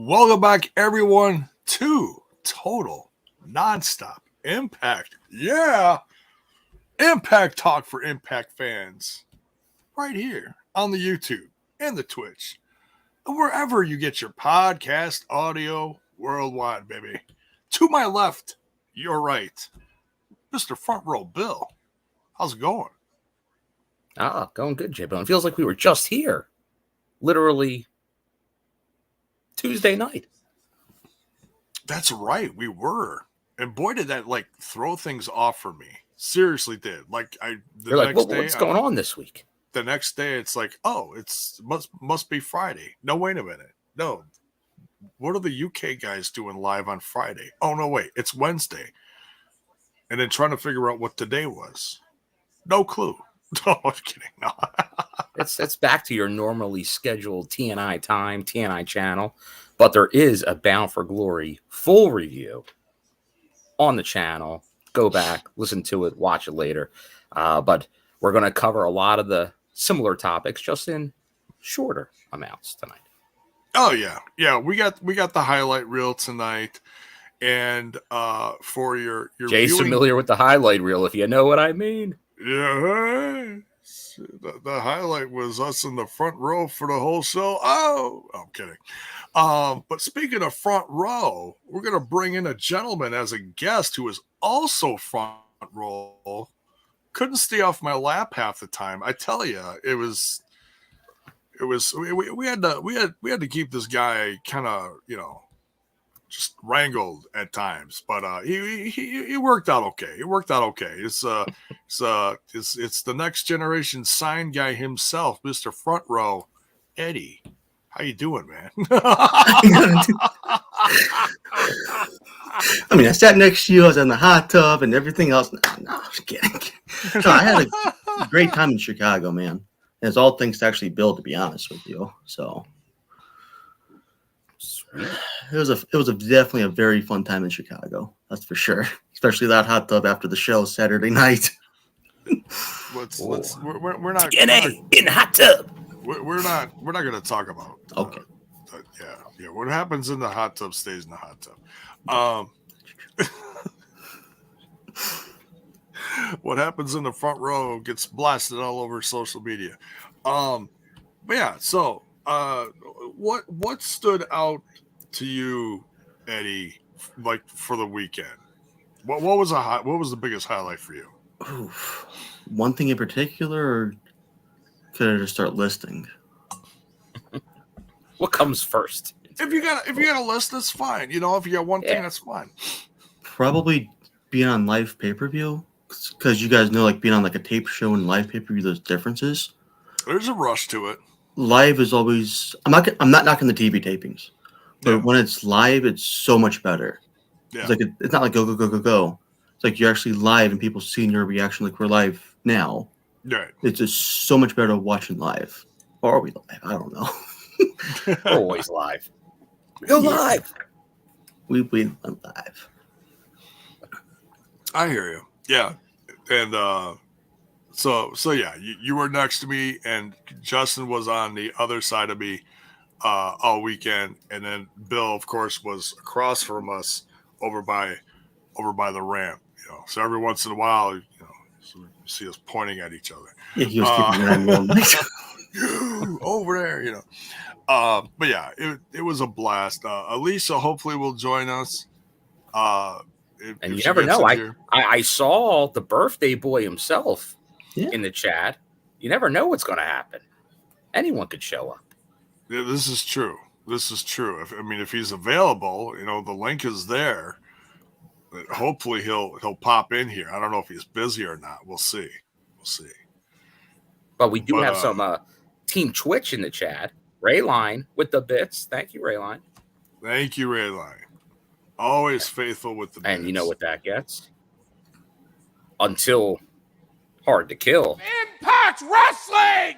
Welcome back, everyone, to Total Nonstop Impact. Yeah, Impact Talk for Impact fans. Right here on the YouTube and the Twitch. And wherever you get your podcast audio worldwide, baby. To my left, your right, Mr. Front Row Bill. How's it going? Going good, J-Bone. It feels like we were just here. Literally Tuesday night. That's right, we were. And boy, did that throw things off for me. Seriously did. You're like, what's going on this week? The next day, it's like, oh, it's must be Friday. No, wait a minute. No. What are the UK guys doing live on Friday? Oh, no, wait. It's Wednesday. And then trying to figure out what today was. No clue. No, I'm kidding. No. It's back to your normally scheduled TNI time, TNI channel. But there is a Bound for Glory full review on the channel. Go back, listen to it, watch it later. But we're going to cover a lot of the similar topics, just in shorter amounts tonight. Oh yeah. We got the highlight reel tonight, and for your Jay's viewing... familiar with the highlight reel, if you know what I mean. Yeah, the highlight was us in the front row for the whole show. Oh, I'm kidding. But speaking of front row, we're gonna bring in a gentleman as a guest who is also front row. Couldn't stay off my lap half the time. I tell you, we had to keep this guy kind of, just wrangled at times, but he worked out okay. It's the next generation sign guy himself, Mr. Front Row, Eddie. How you doing, man? I mean, I sat next to you. I was in the hot tub and everything else. No, I'm kidding. No, I had a great time in Chicago, man. And it's all thanks to actually Bill, to be honest with you. So it was definitely a very fun time in Chicago. That's for sure. Especially that hot tub after the show Saturday night. We're not TNA in hot tub. We're not going to talk about. Okay. Yeah. What happens in the hot tub stays in the hot tub. What happens in the front row gets blasted all over social media. But yeah. So, what stood out to you, Eddie, for the weekend? What was the biggest highlight for you? Oof. One thing in particular, or could I just start listing? What comes first? If you got a list, that's fine. If you got one thing, that's fine. Probably being on live pay-per-view, because you guys know, being on a tape show and live pay-per-view, there's differences. There's a rush to it. Live is always. I'm not knocking the TV tapings, but when it's live, it's so much better. Yeah. It's not like go. It's like you're actually live and people seeing your reaction, like we're live now. Right. It's just so much better watching live. Or are we live? I don't know. We're always live. We go live. We went live. I hear you. Yeah. And so yeah, you were next to me, and Justin was on the other side of me all weekend, and then Bill, of course, was across from us over by the ramp. So every once in a while, so you see us pointing at each other. Yeah, he was keeping an eye on over there, But yeah, it was a blast. Elisa hopefully will join us. And you never know. I saw the birthday boy himself in the chat. You never know what's going to happen. Anyone could show up. Yeah, this is true. If he's available, the link is there. Hopefully he'll pop in here. I don't know if he's busy or not. We'll see. But we do have some Team Twitch in the chat. Rayline with the bits. Thank you, Rayline. Thank you, Rayline. Always faithful with the bits. And you know what that gets? Until Hard to Kill. Impact Wrestling!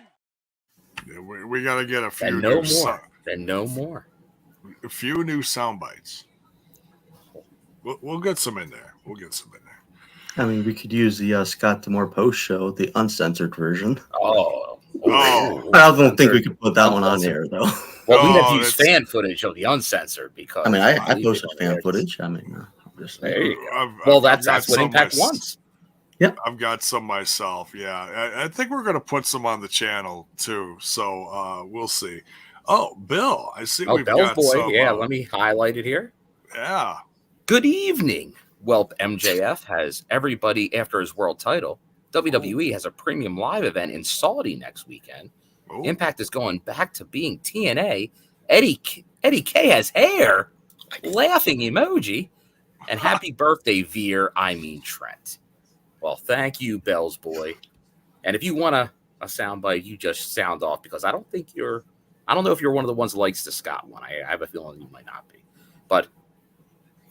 Yeah, we got to get a few no more. A few new sound bites. We'll get some in there. I mean, we could use the Scott D'Amore post show, the uncensored version. Oh. I don't think we could put that one on there, though. Well, we have to use fan footage of the uncensored because I mean, I posted fan footage. I mean, there you go. Well, that's what Impact wants. Yep, I've got some myself. Yeah, I think we're gonna put some on the channel too. So we'll see. Oh, Bill, I see. We've Bell's got boy. some, Yeah, let me highlight it here. Yeah. Good evening. Well, MJF has everybody after his world title. WWE has a premium live event in Saudi next weekend. Ooh. Impact is going back to being TNA. Eddie K has hair. Laughing emoji. And happy birthday, Veer. I mean Trent. Well, thank you, Bell's boy. And if you want a soundbite, you just sound off because I don't know if you're one of the ones that likes the Scott one. I have a feeling you might not be. But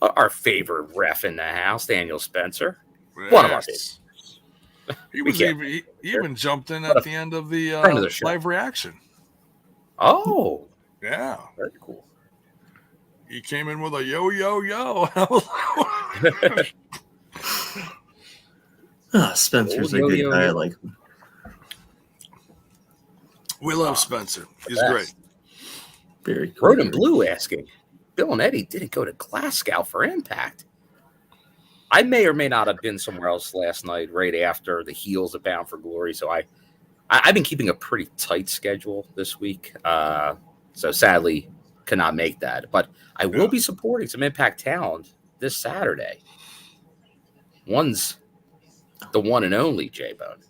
our favorite ref in the house, Daniel Spencer. Yes. One of our favorites. He even jumped in at the end of the live reaction. Oh. Yeah. Very cool. He came in with a yo, yo, yo. Spencer's a good guy. I like him. We love Spencer. He's great. Very cool. Roden Blue asking, Bill and Eddie didn't go to Glasgow for Impact. I may or may not have been somewhere else last night right after the heels of Bound for Glory. So I've been keeping a pretty tight schedule this week. So sadly cannot make that. But I will be supporting some Impact talent this Saturday. One's the one and only J-Bone.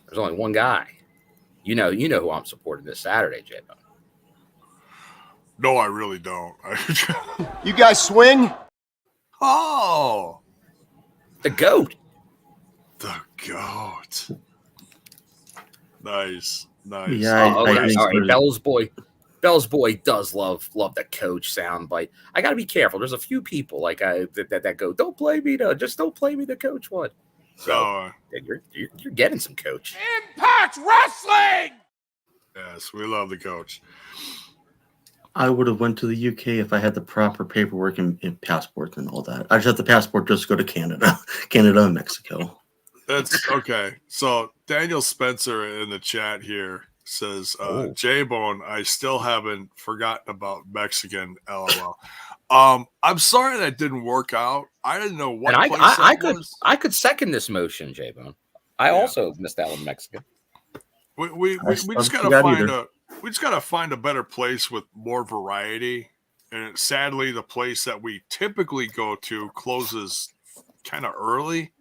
There's only one guy. You know who I'm supporting this Saturday, J-Bone. No, I really don't. You guys swing? Oh. The GOAT. The GOAT. Nice. Yeah, all right. Bell's boy does love the coach soundbite. I got to be careful. There's a few people like that go, don't play me the coach one. So you're getting some coach. Impact Wrestling. Yes, we love the coach. I would have went to the UK if I had the proper paperwork and passports and all that. I just have the passport just to go to Canada and Mexico. That's okay. So Daniel Spencer in the chat here says, J-Bone, I still haven't forgotten about Mexican, LOL. I'm sorry that didn't work out. I didn't know what and place I could second this motion, J-Bone. I also missed out on Mexican. We just gotta find a better place with more variety. And sadly, the place that we typically go to closes kind of early.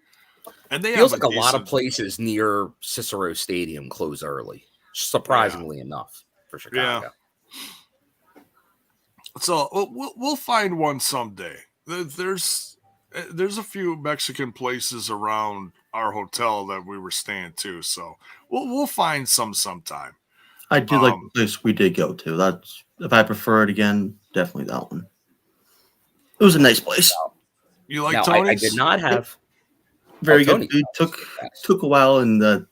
And they feels like a lot of places near Cicero Stadium close early, surprisingly enough for Chicago. Yeah. So we'll find one someday. There's a few Mexican places around our hotel that we were staying to, so we'll find some sometime. I do like the place we did go to. That's if I prefer it again, definitely that one. It was a nice place. You like Tony's? I did not have very good. It took a while, and the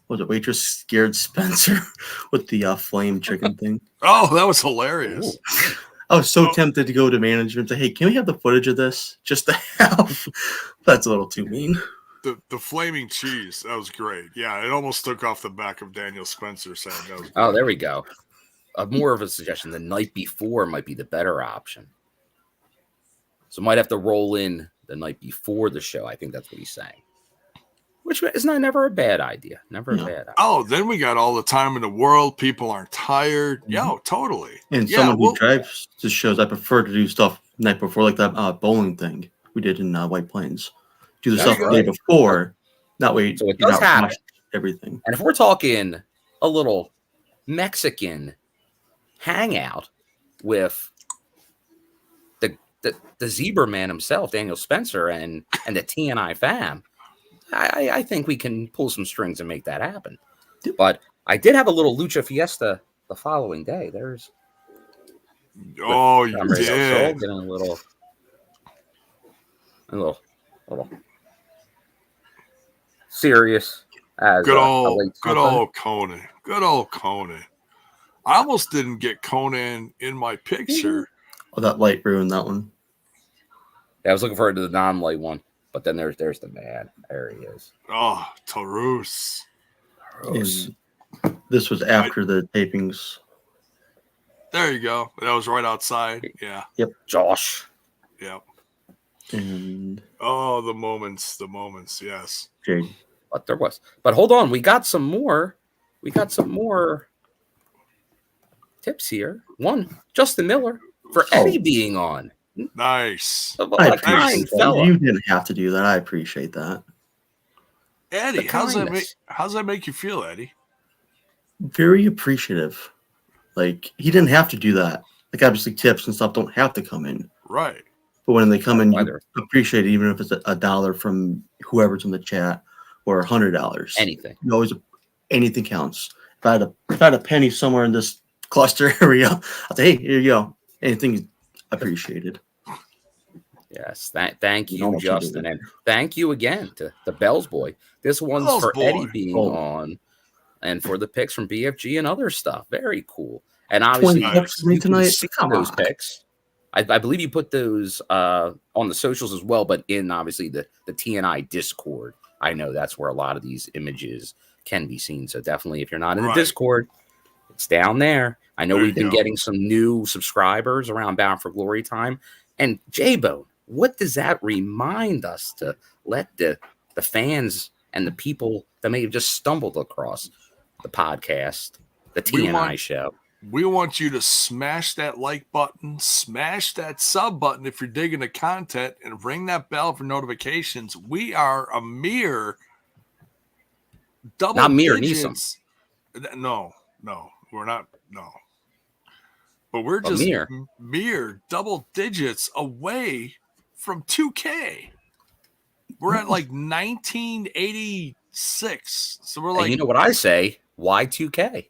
was it waitress scared Spencer with the flame chicken thing. Oh, that was hilarious. Ooh. I was so tempted to go to management and say, hey, can we have the footage of this just to have? That's a little too mean. The flaming cheese, that was great. Yeah, it almost took off the back of Daniel Spencer saying that was great. There we go. More of a suggestion. The night before might be the better option. So might have to roll in the night before the show. I think that's what he's saying. Which is never a bad idea. Never a bad idea. Oh, then we got all the time in the world. People aren't tired. Mm-hmm. Yo, totally. And someone who drives to shows, I prefer to do stuff the night before, like that bowling thing we did in White Plains. Do the stuff the day before. That way, so it does happen. Everything. And if we're talking a little Mexican hangout with the Zebra Man himself, Daniel Spencer, and the TNI fam, I think we can pull some strings and make that happen. But I did have a little Lucha Fiesta the following day. There's you did. Getting a little serious. As good old Conan. Good old Conan. I almost didn't get Conan in my picture. Oh, that light ruined that one. Yeah, I was looking forward to the non-light one, but then there's the man. There he is. Oh, Tarus. This was after the tapings. There you go. That was right outside. Yeah. Yep. Josh. Yep. And the moments. Yes. Jade. But there was. But hold on, we got some more. We got some more tips here. One, Justin Miller for Eddie being on. Nice. I appreciate that. You didn't have to do that. I appreciate that. Eddie, how's that make you feel, Eddie? Very appreciative. Like, he didn't have to do that. Like, obviously tips and stuff don't have to come in. Right. But when they come in, you appreciate it, even if it's $1 from whoever's in the chat or $100. Anything. You always, anything counts. If I had a penny somewhere in this cluster area, I'll say, hey, here you go. Anything appreciated. Yes, thank you, Justin, and thank you again to the Bells Boy. This one's for Eddie being on, and for the picks from BFG and other stuff. Very cool. And obviously, you can see those picks. I believe you put those on the socials as well, but in obviously the TNI Discord. I know that's where a lot of these images can be seen. So definitely, if you're not in the Discord, it's down there. I know we've been getting some new subscribers around Bound for Glory time. And J-Bone, what does that remind us to let the fans and the people that may have just stumbled across the podcast, the TNI show? We want you to smash that like button, smash that sub button if you're digging the content, and ring that bell for notifications. We are a mere double not mere digits. No, we're not. No. But we're just mere double digits away from 2K. We're at like 1986. So we're like, and you know what I say? Why 2K?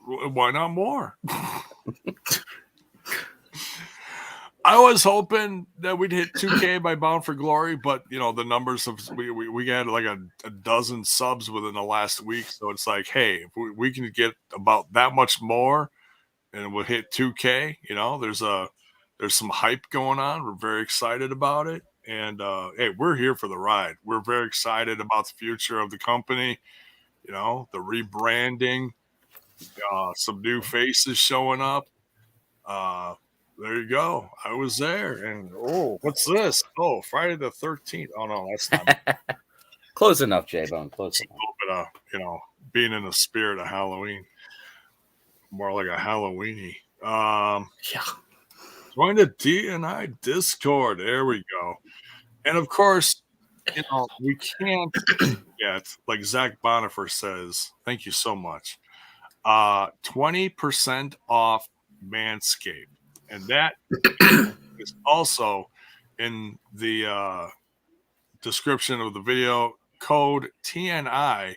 Why not more? I was hoping that we'd hit 2K by Bound for Glory, but the numbers of we got like a dozen subs within the last week, so it's like, hey, if we can get about that much more, and we'll hit 2K. There's some hype going on. We're very excited about it, and hey, we're here for the ride. We're very excited about the future of the company. The rebranding, some new faces showing up. There you go. I was there, and what's this? Oh, Friday the 13th. Oh no, that's not close enough, J-Bone. Close enough. A little bit of being in the spirit of Halloween, more like a Halloweeny. Yeah. Join the TNI Discord. There we go. And of course, we can't get, like Zach Bonifer says. Thank you so much. 20% off Manscaped. And that is also in the description of the video. Code TNI,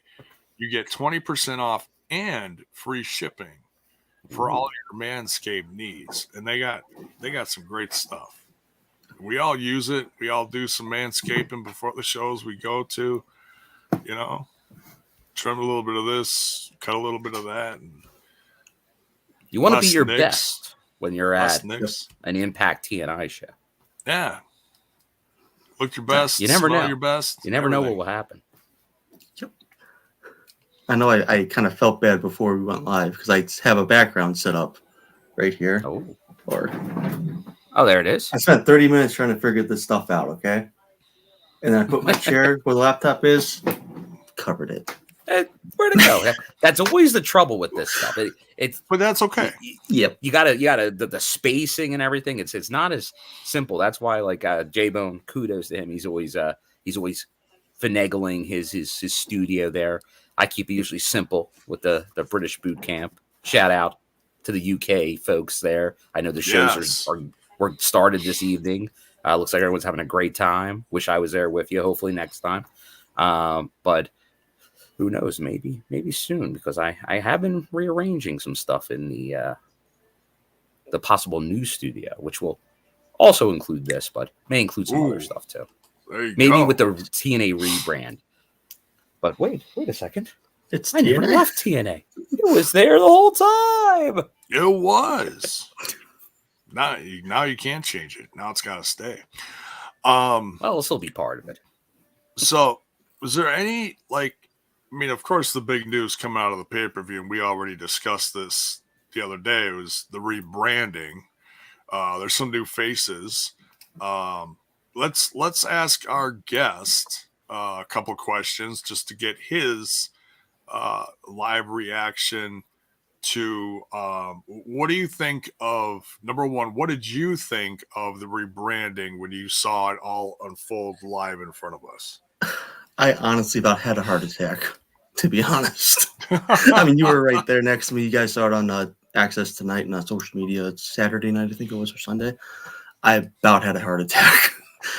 you get 20% off and free shipping for all your Manscaped needs. And they got some great stuff. We all use it. We all do some manscaping before the shows we go to. Trim a little bit of this, cut a little bit of that. And you want to be your best when you're at an Impact TNI show. Yeah. Look your best. You never know. Your best. You never know what will happen. Yep. I know I kind of felt bad before we went live because I have a background set up right here. Oh, there it is. I spent 30 minutes trying to figure this stuff out, okay? And then I put my chair where the laptop is, covered it. Where'd it go? That's always the trouble with this stuff. But that's okay. Yep. You gotta the spacing and everything. It's not as simple. That's why, like, J-Bone, kudos to him. He's always finagling his studio there. I keep it usually simple with the British boot camp. Shout out to the UK folks there. I know the shows were started this evening. Looks like everyone's having a great time. Wish I was there with you. Hopefully next time. But who knows? Maybe soon, because I have been rearranging some stuff in the possible new studio, which will also include this, but may include some other stuff too. Maybe with the TNA rebrand. But wait a second. I never left TNA. It was there the whole time. It was. Now you can't change it. Now it's got to stay. Well, it'll still be part of it. So, was there any I mean, of course, the big news coming out of the pay-per-view, and we already discussed this the other day, was the rebranding. There's some new faces. Let's ask our guest a couple questions just to get his live reaction to what do you think of, number one, what did you think of the rebranding when you saw it all unfold live in front of us? I honestly about had a heart attack, to be honest. I mean, you were right there next to me. You guys saw it on Access Tonight and social media. It's Saturday night, I think it was, or Sunday. I about had a heart attack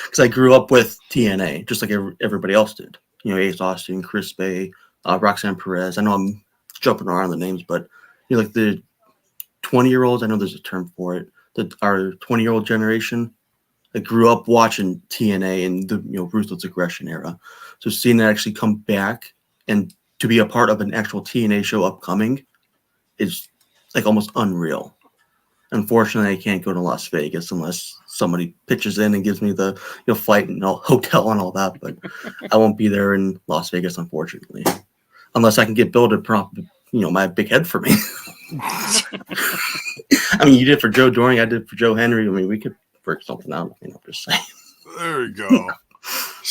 because I grew up with TNA, just like everybody else did. You know, Ace Austin, Chris Bay, Roxanne Perez. I know I'm jumping around the names, but you know, like the 20-year-olds, I know there's a term for it. Our 20-year-old generation, I grew up watching TNA and the Ruthless Aggression era. So seeing that actually come back and to be a part of an actual TNA show upcoming is like almost unreal. Unfortunately, I can't go to Las Vegas unless somebody pitches in and gives me the flight and hotel and all that. But I won't be there in Las Vegas, unfortunately, unless I can get Bill to prop my big head for me. I mean, you did for Joe Doring, I did for Joe Henry. I mean, we could work something out. I'm just saying. There we go.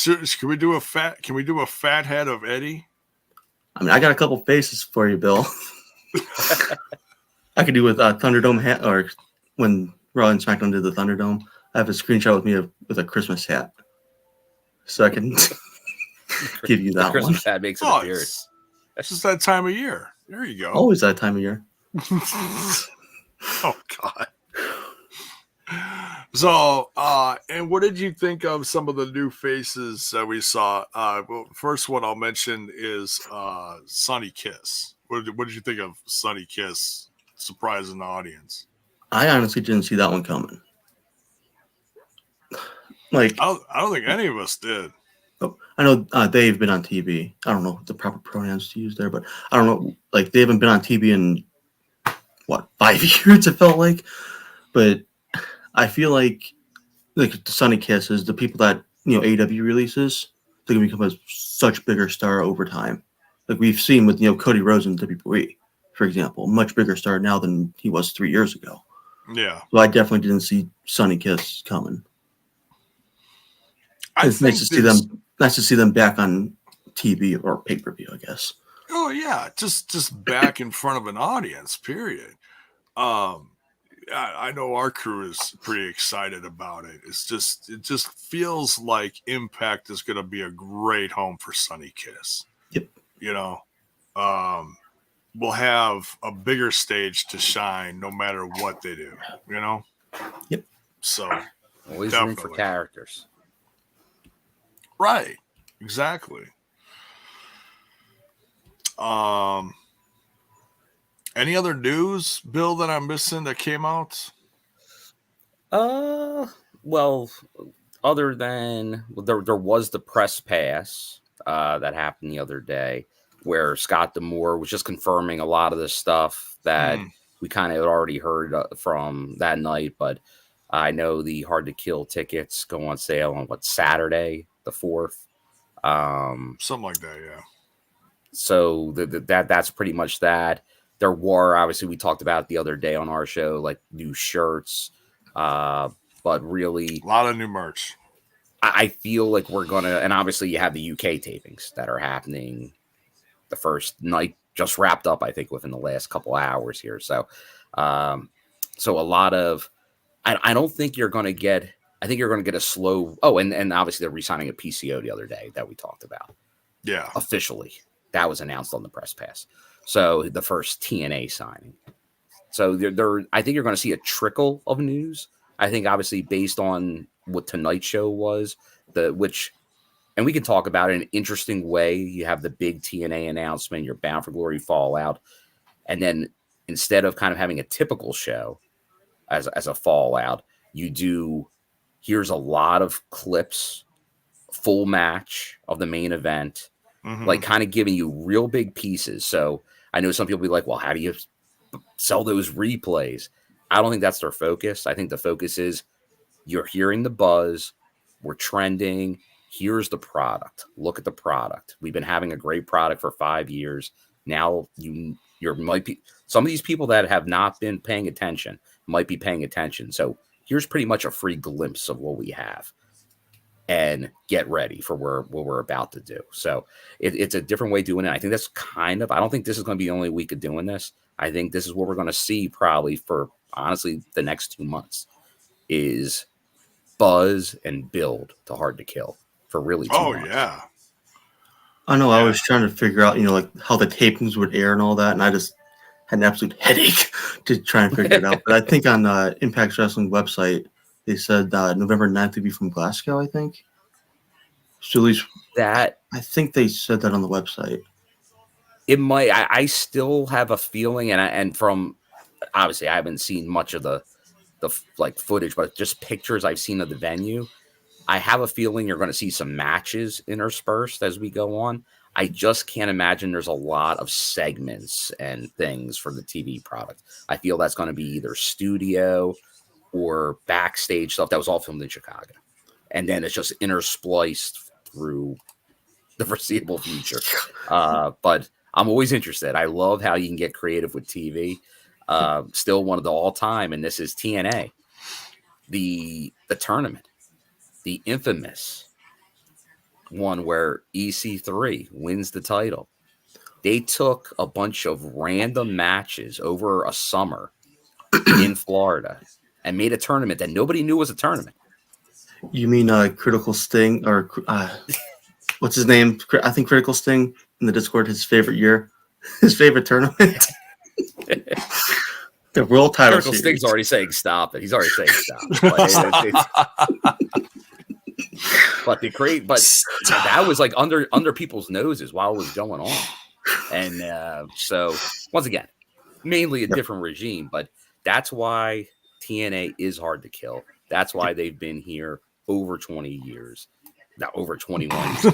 Can we do a fat head of Eddie? I mean, I got a couple faces for you, Bill. I could do with Thunderdome hat, or when Raw and SmackDown did the Thunderdome, I have a screenshot with me with a Christmas hat, so I can give you that Christmas one. hat makes it appearance. That's just that time of year. There you go. Always that time of year. Oh God. So, and what did you think of some of the new faces that we saw? Well, first one I'll mention is Sonny Kiss. What did you think of Sonny Kiss surprising the audience? I honestly didn't see that one coming. Like, I don't think any of us did. I know they've been on TV. I don't know the proper pronouns to use there, but I don't know. Like, they haven't been on TV in, 5 years, it felt like. But I feel like the Sonny Kisses, the people that, AEW releases, they're going to become a such bigger star over time. Like we've seen with, Cody Rhodes in WWE, for example, much bigger star now than he was 3 years ago. Yeah. So I definitely didn't see Sonny Kiss coming. It's nice to see them back on TV or pay-per-view, I guess. Oh yeah, just back in front of an audience, period. I know our crew is pretty excited about it. It just feels like Impact is going to be a great home for Sonny Kiss. Yep. We'll have a bigger stage to shine no matter what they do, Yep. So always definitely. room for characters. Right. Exactly. Any other news, Bill, that I'm missing that came out? Well, other than there was the press pass that happened the other day, where Scott D'Amore was just confirming a lot of the stuff that we kind of had already heard from that night. But I know the Hard to Kill tickets go on sale on Saturday the 4th. Something like that, yeah. So that's pretty much that. There were, obviously, we talked about it the other day on our show, like new shirts, but really a lot of new merch. I feel like we're gonna, and obviously you have the UK tapings that are happening. The first night just wrapped up, I think, within the last couple hours here. So, so a lot of, I don't think you're going to get. I think you're going to get a slow. Oh, and obviously they're re-signing a PCO the other day that we talked about. Yeah, officially that was announced on the press pass. So the first TNA signing. So I think you're going to see a trickle of news. I think obviously based on what tonight's show was, and we can talk about it in an interesting way. You have the big TNA announcement, your Bound for Glory Fallout, and then instead of kind of having a typical show as a Fallout, you do. Here's a lot of clips, full match of the main event, like kind of giving you real big pieces. So I know some people be like, well, how do you sell those replays? I don't think that's their focus. I think the focus is you're hearing the buzz, we're trending. here's the product. Look at the product. We've been having a great product for 5 years. Now you're might be some of these people that have not been paying attention might be paying attention. So here's pretty much a free glimpse of what we have, and get ready for what we're about to do. So it's a different way of doing it. I think that's I don't think this is going to be the only week of doing this. I think this is what we're going to see probably for honestly the next 2 months is buzz and build to Hard to Kill for really 2 months. Yeah. I know. Yeah. I was trying to figure out, like how the tapings would air and all that, and I just had an absolute headache to try and figure it out. But I think on Impact Wrestling website, they said November 9th to be from Glasgow, I think. So at least that I think they said that on the website. It might. I still have a feeling, and from obviously I haven't seen much of the like footage, but just pictures I've seen of the venue. I have a feeling you're going to see some matches interspersed as we go on. I just can't imagine there's a lot of segments and things for the TV product. I feel that's going to be either studio or backstage stuff that was all filmed in Chicago. And then it's just interspliced through the foreseeable future. But I'm always interested. I love how you can get creative with TV. Still one of the all-time, and this is TNA. The tournament. The infamous one where EC3 wins the title. They took a bunch of random matches over a summer in Florida and made a tournament that nobody knew was a tournament. You mean Critical Sting or what's his name? I think Critical Sting in the Discord, his favorite year, his favorite tournament. The World Title Critical Series. Sting's already saying stop it. He's already saying stop. But that was like under people's noses while it was going on. And so once again, mainly a different regime, but that's why TNA is Hard to Kill. That's why they've been here over 20 years, not over 21 years.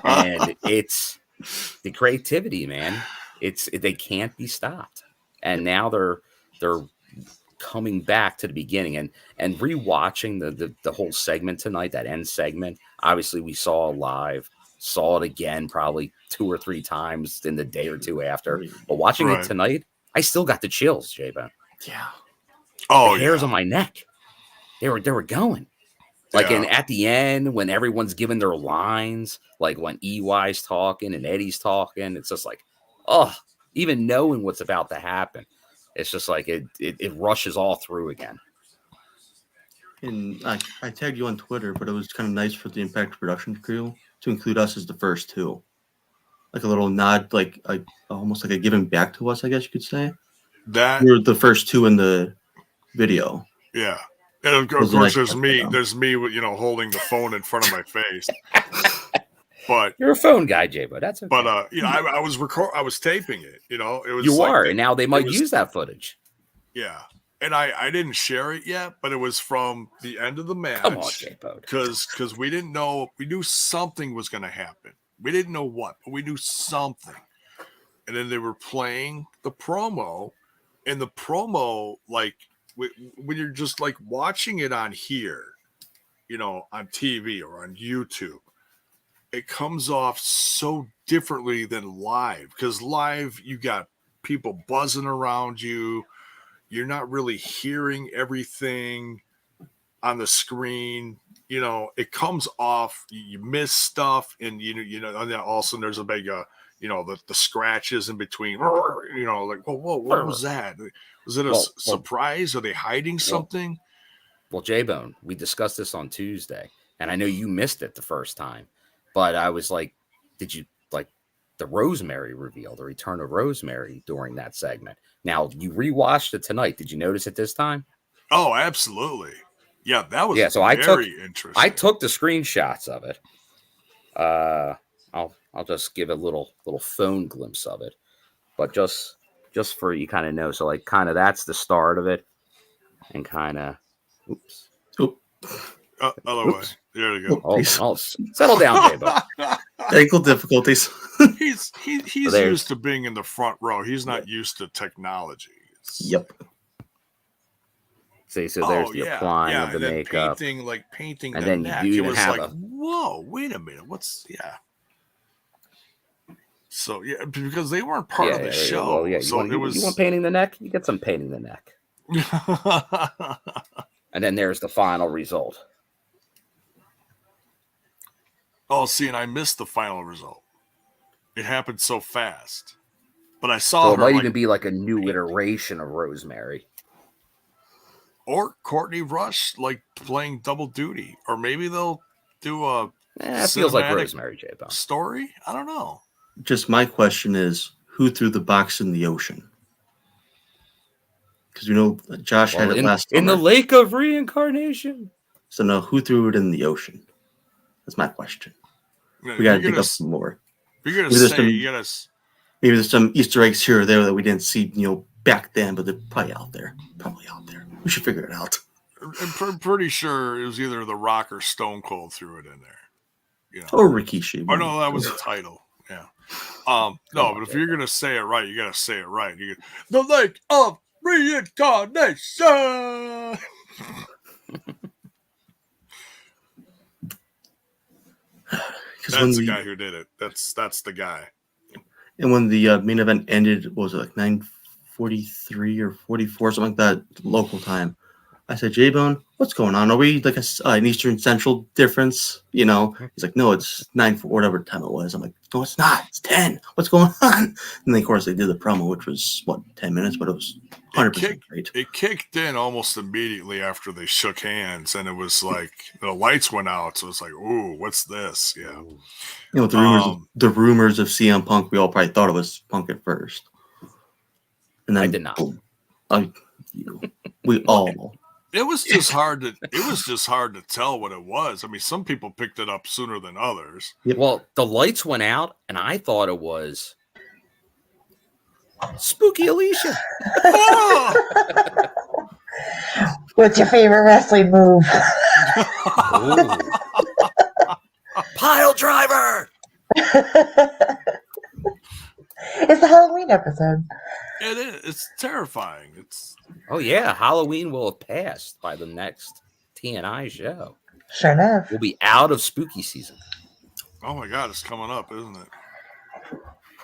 And it's the creativity, man. They can't be stopped. And now they're coming back to the beginning and rewatching the whole segment tonight, that end segment. Obviously, we saw live, saw it again probably 2 or 3 times in the day or two after. But watching it tonight, I still got the chills, J-Bone. Yeah. Oh, the hairs on my neck. They were going. Like at the end, when everyone's giving their lines, like when EY's talking and Eddie's talking, it's just like, even knowing what's about to happen. It's just like it rushes all through again. And I tagged you on Twitter, but it was kind of nice for the Impact production crew to include us as the first 2. Like a little nod, like almost like a giving back to us, I guess you could say. That we're the first 2 in the video. Yeah. And of course, there's me holding the phone in front of my face. But you're a phone guy, J-Bo. That's okay. But I was taping it. It was you are, and now they might use that footage. Yeah, and I didn't share it yet, but it was from the end of the match. Come on, J-Bo. Because we didn't know. We knew something was going to happen. We didn't know what, but we knew something. And then they were playing the promo, and the promo, like when you're just like watching it on here, on TV or on YouTube. It comes off so differently than live, because live you got people buzzing around you. You're not really hearing everything on the screen. It comes off. You miss stuff, and and then all of a sudden there's a big, the scratches in between. Like whoa, what was that? Was it a surprise? Are they hiding something? Well, J-Bone, we discussed this on Tuesday, and I know you missed it the first time. But I was like, did you like the Rosemary reveal, the return of Rosemary during that segment? Now, you rewatched it tonight. Did you notice it this time? Oh, absolutely. Yeah, that was so very interesting. I took the screenshots of it. I'll just give a little phone glimpse of it. But just for you kind of know. So like kind of that's the start of it. And kind of other way. There you go. Oh, settle down, J-Bo. Technical difficulties. He's used to being in the front row. He's not used to technology. Yep. See, so there's the applying of the and then makeup. painting And the then neck. you do It even was have like, whoa, wait a minute. So, yeah, because they weren't part of the show. Well, yeah, you want painting the neck? You get some painting the neck. And then there's the final result. Oh, see, and I missed the final result. It happened so fast. But I saw so her. It might even be like a new iteration of Rosemary. Or Courtney Rush, like playing double duty. Or maybe they'll do a it feels like Rosemary J-Bone story. I don't know. Just my question is, who threw the box in the ocean? Because Josh had it last summer. In the lake of reincarnation. So no, who threw it in the ocean? That's my question. We got to dig up some more. You're gonna say maybe there's some Easter eggs here or there that we didn't see, back then, but they're probably out there. We should figure it out. I'm pretty sure it was either The Rock or Stone Cold threw it in there. Or Rikishi. Oh no, that was a title. Yeah. No, but if you're gonna say it right, you gotta say it right. The Lake of Reincarnation. That's the guy who did it. That's the guy. And when the main event ended, what was it, like 9:43 or 44, something like that, local time? I said, J-Bone, what's going on? Are we like an Eastern Central difference? He's like, no, it's 9 or whatever time it was. I'm like, no, it's not. It's 10. What's going on? And then, of course, they did the promo, which was, 10 minutes, but it was 100% great. It kicked in almost immediately after they shook hands, and it was like the lights went out. So it's like, ooh, what's this? Yeah. The rumors of CM Punk, we all probably thought it was Punk at first. And then, I did not. We all. It was just hard to tell what it was. I mean, some people picked it up sooner than others. Yep. Well, the lights went out, and I thought it was Spooky Alicia. What's your favorite wrestling move? Pile driver. It's a Halloween episode. It is. It's terrifying. Oh yeah, Halloween will have passed by the next TNI show. Sure enough. We'll be out of spooky season. Oh my God, it's coming up, isn't it?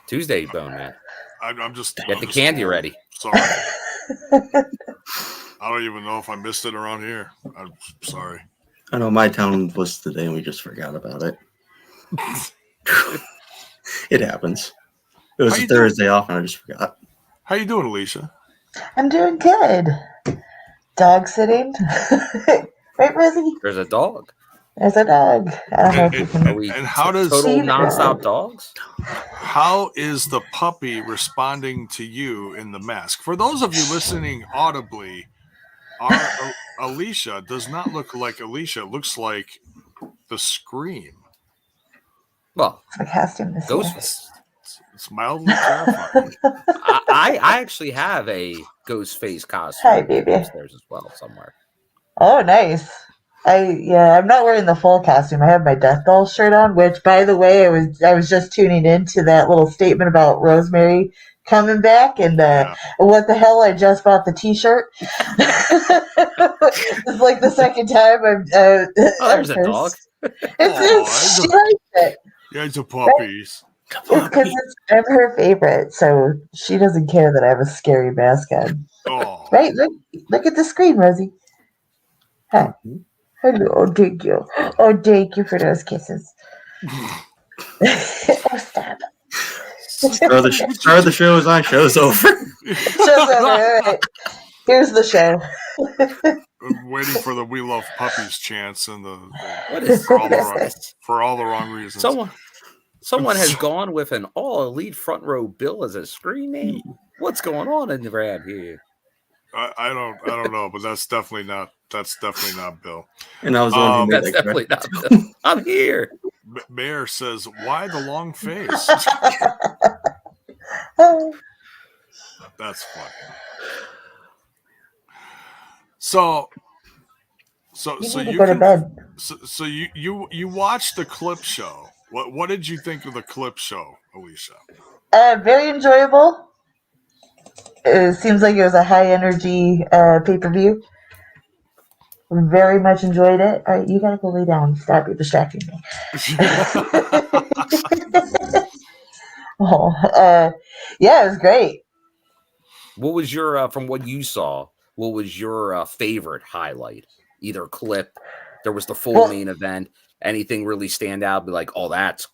Tuesday, Bone Man. I'm just get the candy ready. Sorry. I don't even know if I missed it around here. I'm sorry. I know my town was today, and we just forgot about it. It happens. It was a Thursday off, and I just forgot. How you doing, Alicia? I'm doing good. Dog sitting. Right, Rosie? There's a dog. There's a dog. I don't know if you can. And how does total nonstop dogs? How is the puppy responding to you in the mask? For those of you listening audibly, our Alicia does not look like Alicia. It looks like the Scream. Well, it's the costume this year. It's mildly terrifying. I actually have a ghost face costume. Hi, baby. Upstairs as well somewhere. Oh, nice. I'm not wearing the full costume. I have my Death Doll shirt on, which, by the way, I was just tuning into that little statement about Rosemary coming back, and what the hell? I just bought the T-shirt. It's like the second time there's a dog. She likes it. Yeah, it's a puppies. It's because I'm her favorite, so she doesn't care that I have a scary mask on. Oh. Right? Look at the screen, Rosie. Hi. Hello. Oh, thank you. Oh, thank you for those kisses. Oh, stop. Start the show as our show's over. Show's over. All right. Here's the show. I'm waiting for the "We Love Puppies" chants and for all the wrong reasons. Someone has gone with an all elite front row Bill as a screen name. What's going on around here? I don't know, but that's definitely not Bill. And I was wondering, that's definitely not Bill. I'm here. Mayor says, "Why the long face?" That's funny. So you go to bed. So you watched the clip show. What did you think of the clip show, Alicia? Very enjoyable. It seems like it was a high energy pay-per-view. Very much enjoyed it. All right, you gotta go lay down. Stop, you're distracting me. Yeah, it was great. What was your from what you saw? What was your favorite highlight? Either clip, there was the full main event. Anything really stand out? Be like, oh, that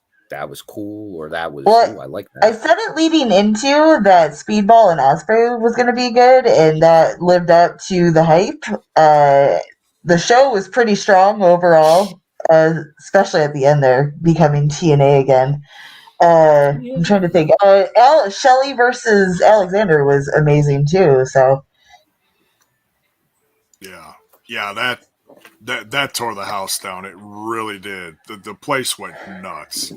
was cool, or that was I like that. I said it leading into that Speedball and Osprey was going to be good, and that lived up to the hype. The show was pretty strong overall, especially at the end there, becoming TNA again. I'm trying to think. Shelley versus Alexander was amazing too. So yeah, that tore the house down. It really did. The place went nuts.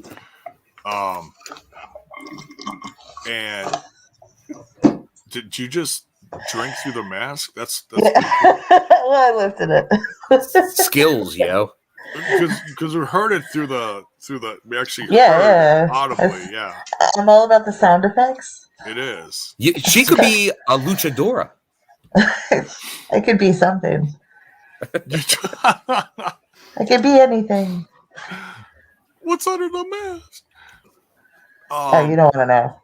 And did you just drink through the mask? That's pretty cool. Well, I lifted it. Skills, yo. Because we heard it through the we actually heard it audibly. Yeah, I'm all about the sound effects. it is. She could be a luchadora. I could be something. I could be anything. What's under the mask? Oh, you don't want to know.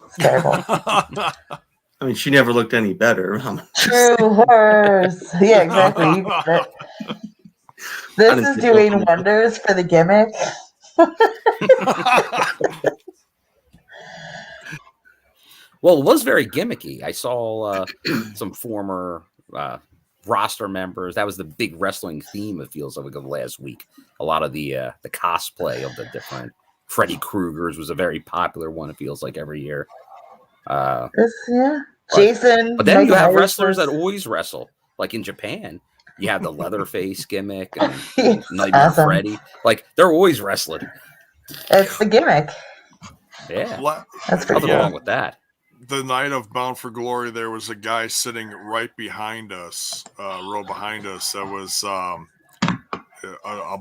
It's terrible. I mean, she never looked any better. True horse. Yeah, exactly. You got it. This is doing wonders for the gimmick. Well, it was very gimmicky. I saw some former roster members. That was the big wrestling theme, it feels like, of last week. A lot of the cosplay of the different Freddy Kruegers was a very popular one, it feels like, every year. Jason. But then you have wrestlers that always wrestle. Like in Japan, you have the Leatherface gimmick and Nightmare Freddy. Like, they're always wrestling. It's the gimmick. Yeah. That's pretty Nothing wrong with that. The night of Bound for Glory, there was a guy sitting right behind us, row behind us. That was a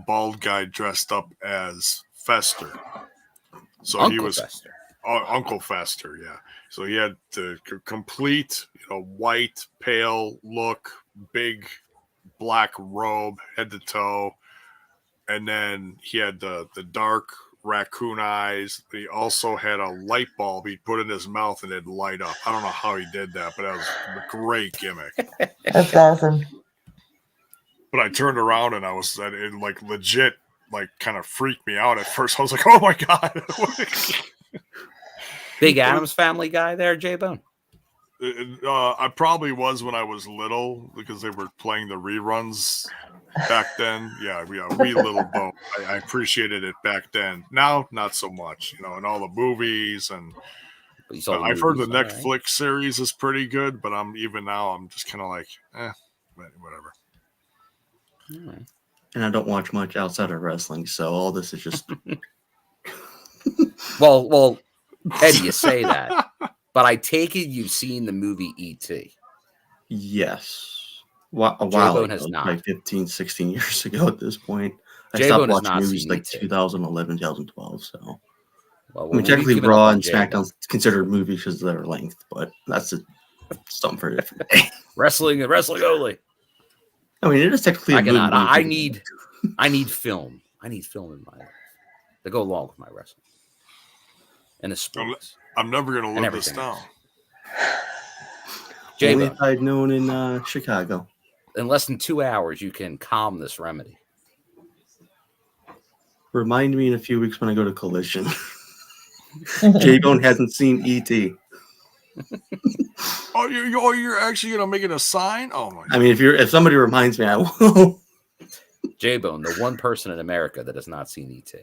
bald guy dressed up as Fester. So Uncle he was Fester. Uncle Fester, yeah. So he had the complete, white, pale look, big black robe, head to toe, and then he had the dark raccoon eyes. He also had a light bulb he'd put in his mouth and it'd light up. I don't know how he did that, but that was a great gimmick. That's awesome. But I turned around and it like legit, like, kind of freaked me out at first. I was like, oh my God. Big Addams Family guy there, J-Bone? I probably was when I was little because they were playing the reruns back then. Yeah, wee little bone. I appreciated it back then. Now, not so much, and all the movies. And I've heard the Netflix series is pretty good, but I'm just kind of like, whatever. And I don't watch much outside of wrestling, so all this is just... Well, Eddie, you say that, but I take it you've seen the movie E.T. Yes. A while ago, has not. Like 15, 16 years ago at this point. I J-Bone stopped watching movies like 2011, 2012, so... Well, I mean, technically, Raw and SmackDown's considered movies because of their length, but that's something for a different day. Wrestling only. I mean, it is technically a movie. I need film. I need film in my life to go along with my wrestling. And the sports. I'm never going to live this down. Only if I'd known in Chicago. In less than 2 hours, you can calm this remedy. Remind me in a few weeks when I go to Collision. J-Bone hasn't seen E.T. You're actually going to make it a sign? Oh my God. I mean, if somebody reminds me, I will. J-Bone, the one person in America that has not seen E.T.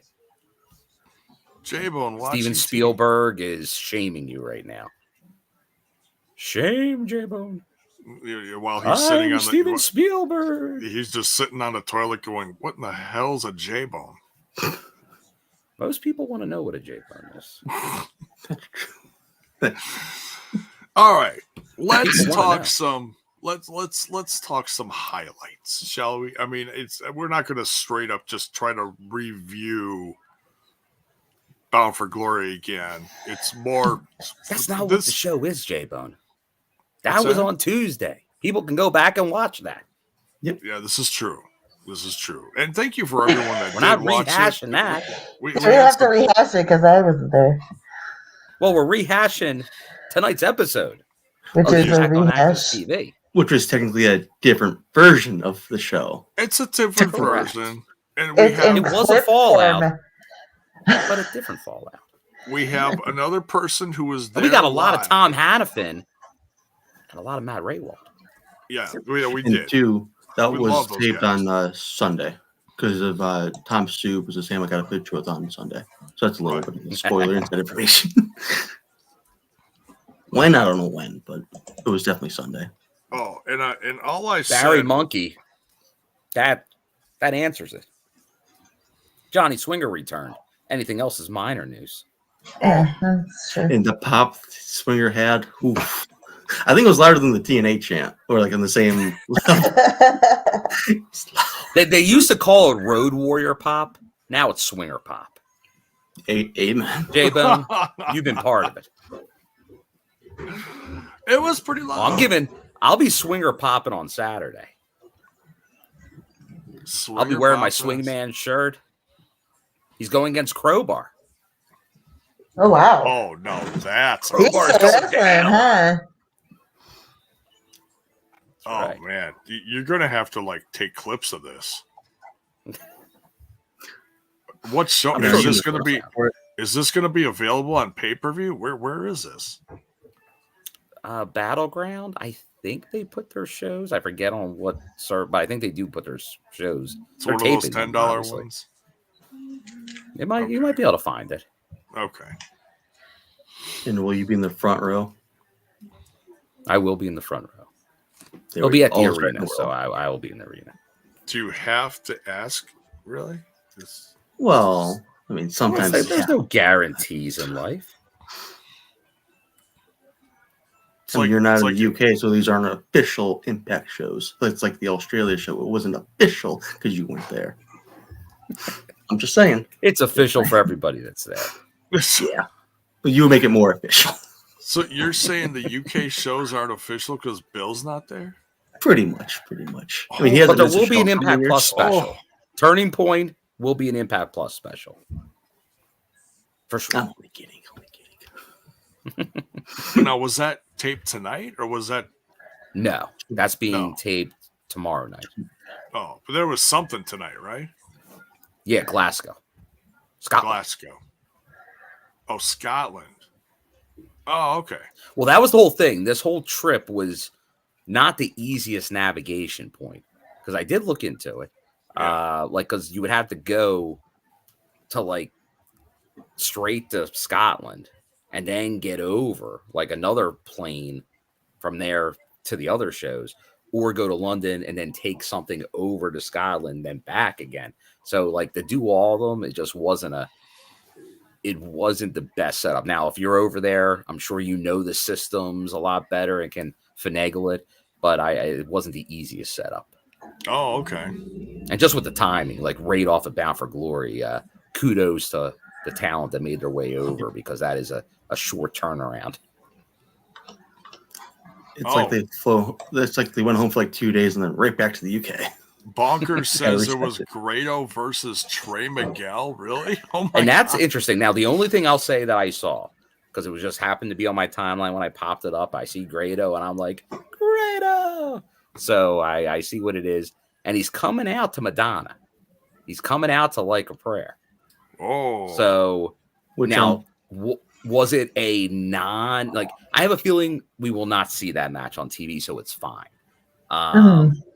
J-Bone, Steven Spielberg is shaming you right now. Shame, J-Bone. While he's sitting on Steven Spielberg. He's just sitting on the toilet going, what in the hell's a J-Bone? Most people want to know what a J-Bone is. All right. Let's talk some highlights, shall we? I mean, we're not going to straight up just try to review Bound for Glory again. It's more. That's not what the show is, J-Bone. That was on Tuesday. People can go back and watch that. Yep. Yeah, this is true. This is true. And thank you for everyone that We're did not watch rehashing it. that. We We have to rehash it because I wasn't there, Well, we're rehashing tonight's episode which of is a Impact on Access rehash. TV. Which was technically a different version of the show. It's a different Correct. version. And we It's in It have was a clip Fallout. form. But a different Fallout. another person who was there. And we got a lot of live. Tom Hannafin and a lot of Matt Raywald. Yeah, we And did. two, that We was love those taped guys. on Sunday because of Tom Soup was the same I got a picture with on Sunday. So that's a little bit of a spoiler inside information. When, I don't know when, but it was definitely Sunday. Oh, and all I Barry said, Monkey. That answers it. Johnny Swinger returned. Anything else is minor news. Yeah, that's true. And the pop Swinger had, oof. I think it was louder than the TNA chant, or like on the same level. They used to call it Road Warrior Pop. Now it's Swinger Pop. Amen. J-Bone, you've been part of it. it was pretty loud. I'll be Swinger popping on Saturday. I'll be wearing my Swingman shirt. He's going against Crowbar. Oh wow! Oh no, that's He's Crowbar's a going wrestler, down. huh? oh right. man, you're gonna have to like take clips of this. What show I'm is sure this you going to be? will. Is this going to be available on pay-per-view? Where is this? Battleground. I think they put their shows. I forget on what serve, but I think they do put their shows. It's They're one of those taping them, $10 obviously. ones. You might be able to find it. Okay. And will you be in the front row? I will be in the front row. There It'll we be go. at the Always right in arena, the so row. I will be in the arena. Do you have to ask? Really? Well, I mean, sometimes There's no guarantees in life. you're not in like the UK, so these aren't official Impact shows. It's like the Australia show. It wasn't official because you weren't there. I'm just saying. It's official for everybody that's there. Yeah. But you make it more official. So you're saying the UK shows aren't official because Bill's not there? Pretty much. I mean, he But hasn't there missed a will be show an in how many Impact Plus years? special. Turning Point will be an Impact Plus special. For sure. I'm only kidding. Now, was that taped tonight or was that? No, that's being No. taped tomorrow night. Oh, but there was something tonight, right? Yeah, Glasgow. Scotland. Glasgow. Oh, Scotland. Oh, okay. Well, that was the whole thing. This whole trip was not the easiest navigation point because I did look into it. Yeah. Because you would have to go to like straight to Scotland and then get over like another plane from there to the other shows, or go to London and then take something over to Scotland, then back again. So like to do all of them, it just wasn't the best setup. Now, if you're over there, I'm sure you know the systems a lot better and can finagle it, but it wasn't the easiest setup. Oh, okay. And just with the timing, like right off of Bound for Glory, kudos to the talent that made their way over because that is a short turnaround. It's like they flew. It's like they went home for like 2 days and then right back to the UK. Bonkers says it respect was it. Grado versus Trey Miguel. Really? Oh my And that's God. interesting. Now, the only thing I'll say that I saw, because it was just happened to be on my timeline when I popped it up, I see Grado and I'm like, Grado. So I see what it is. And he's coming out to Madonna. He's coming out to Like a Prayer. Oh. So Which, now, was it a I have a feeling we will not see that match on TV, so it's fine.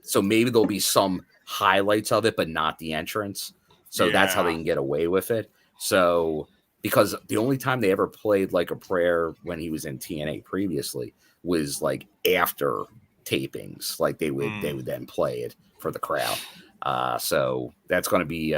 So maybe there'll be some highlights of it, but not the entrance. So that's how they can get away with it. So because the only time they ever played Like a Prayer when he was in TNA previously was like after tapings, like they would then play it for the crowd. So that's going to be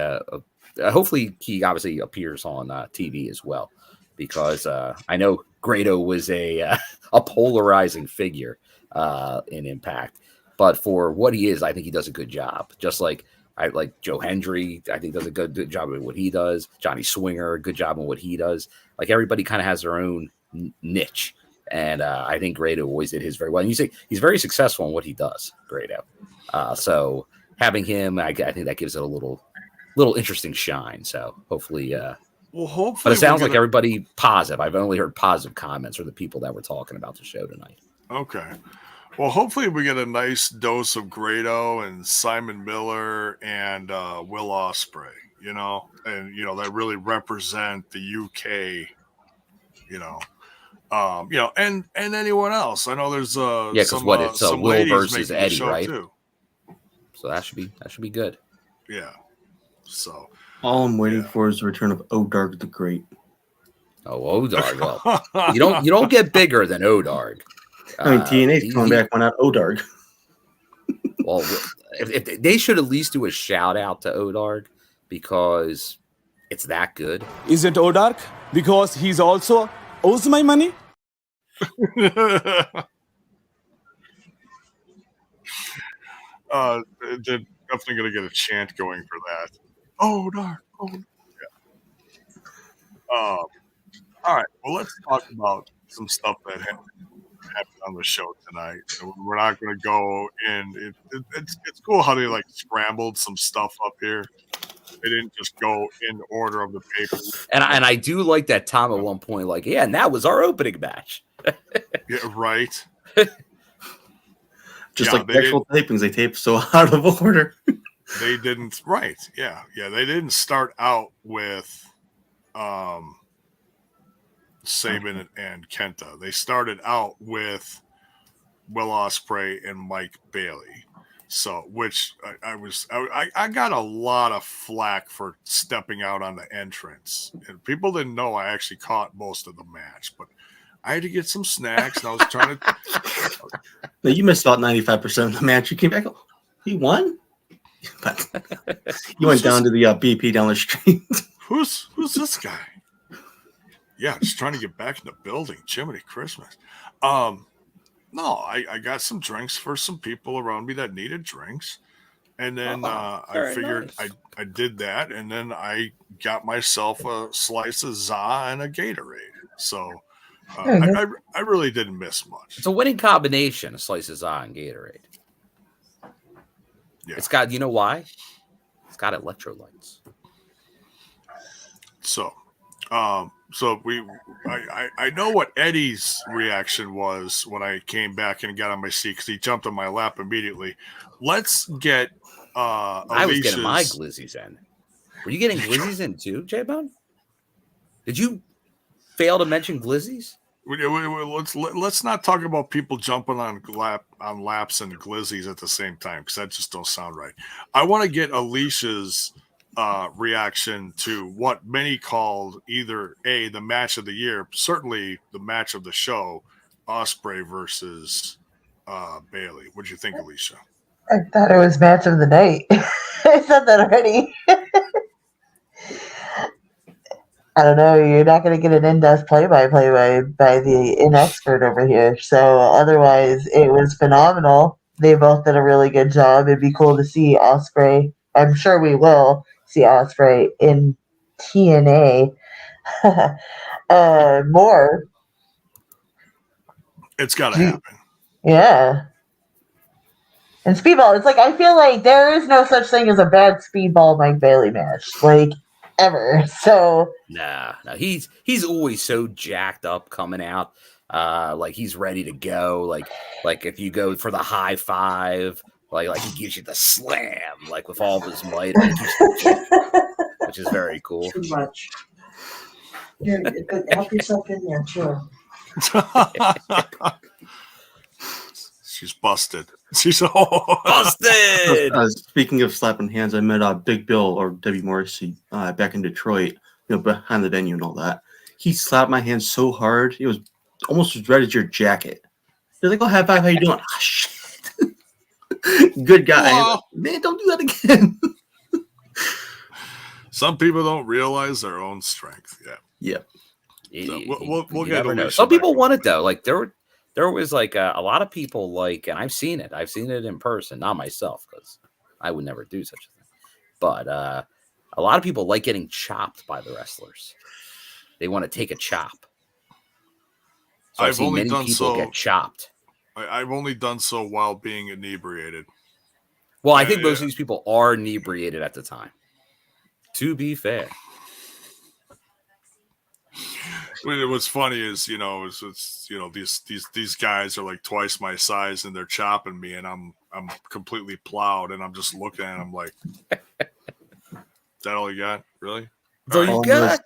hopefully he obviously appears on TV as well, because I know Grado was a polarizing figure in Impact, but for what he is, I think he does a good job. Just like I like Joe Hendry, I think does a good job at what he does. Johnny Swinger, good job on what he does. Like everybody kind of has their own niche, and I think Grado always did his very well. And you say he's very successful in what he does, Grado. So having him, I think that gives it a little interesting shine. So hopefully, well, hopefully, but it sounds like everybody positive. I've only heard positive comments from the people that were talking about the show tonight. Okay. Well, hopefully we get a nice dose of Grado and Simon Miller and Will Ospreay, and that really represent the UK, and anyone else. I know there's because what it's some Will ladies versus making Eddie, the show right? too. So that should be good. Yeah. So all I'm waiting for is the return of Odarg the Great. Oh, Odarg! Well, you don't get bigger than Odarg. I mean, TNA's coming back. Why not Odarg? Well, if they should at least do a shout out to Odarg because it's that good. Is it Odarg? Because he's also owes my money? They're definitely going to get a chant going for that. Odarg. Oh, yeah. All right. Well, let's talk about some stuff that happened on the show tonight. We're not going to go in. It's cool how they scrambled some stuff up here. They didn't just go in order of the paper. And I do like that Tom at one point, and that was our opening match. Yeah, right. Just like the actual tapings, they tape so out of order. They didn't. Right. Yeah. They didn't start out with Sabin and Kenta. They started out with Will Ospreay and Mike Bailey. So, which I got a lot of flack for stepping out on the entrance, and people didn't know I actually caught most of the match, but I had to get some snacks, and I was trying to. No, you missed about 95% of the match. You came back. He won. You went down to the BP down the street. Who's this guy? Yeah, just trying to get back in the building. Jiminy Christmas. No, I got some drinks for some people around me that needed drinks. And then I figured nice. I did that. And then I got myself a slice of za and a Gatorade. So I really didn't miss much. It's a winning combination, a slice of za and Gatorade. Yeah. It's got, you know why? It's got electrolytes. So I know what Eddie's reaction was when I came back and got on my seat because he jumped on my lap immediately. Let's get I was getting my glizzies in. Were you getting glizzies in too, J-Bone? Did you fail to mention glizzies? Let's not talk about people jumping on laps and glizzies at the same time because that just don't sound right. I want to get Alicia's reaction to what many called either the match of the year, certainly the match of the show, Ospreay versus Bailey. What do you think, Alicia? I thought it was match of the night. I said that already. I don't know. You're not going to get an in-depth play-by-play by the inexpert over here. So otherwise, it was phenomenal. They both did a really good job. It'd be cool to see Ospreay. I'm sure we will see Ospreay in TNA more. It's got to happen. Yeah. And Speedball, it's I feel like there is no such thing as a bad Speedball Mike Bailey match, ever. So no, he's always so jacked up coming out, he's ready to go. Like if you go for the high five, like he gives you the slam, with all of his might, which is very cool. Too much. Here, help yourself in there, too. She's busted. She's all busted. Speaking of slapping hands, I met Big Bill or Debbie Morrissey back in Detroit, behind the venue and all that. He slapped my hand so hard, it was almost as red as your jacket. They're like, "Oh, high five, how you doing?" Ah, shit. Good guy. Man, don't do that again. Some people don't realize their own strength. Yeah. So we'll get to know. Some people want it though. There was a lot of people and I've seen it in person, not myself because I would never do such a thing. But a lot of people like getting chopped by the wrestlers. They want to take a chop. So I've seen many people get chopped. I've only done so while being inebriated. Well, I think most of these people are inebriated at the time. To be fair. What's funny is, it's these guys are like twice my size and they're chopping me and I'm completely plowed and I'm just looking at them like, is that all you got? Really? So you got?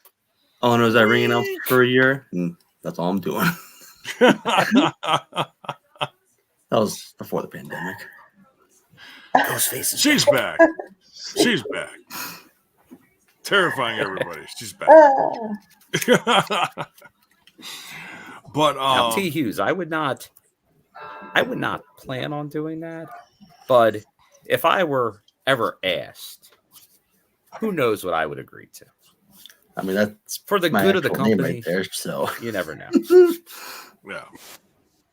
All I know is I ringing out for a year, and that's all I'm doing. That was before the pandemic. Ghostface. She's back. She's back. Terrifying everybody. She's back. But now, T. Hughes, I would not plan on doing that. But if I were ever asked, who knows what I would agree to? I mean, that's for the good of the company right there, so you never know. Yeah.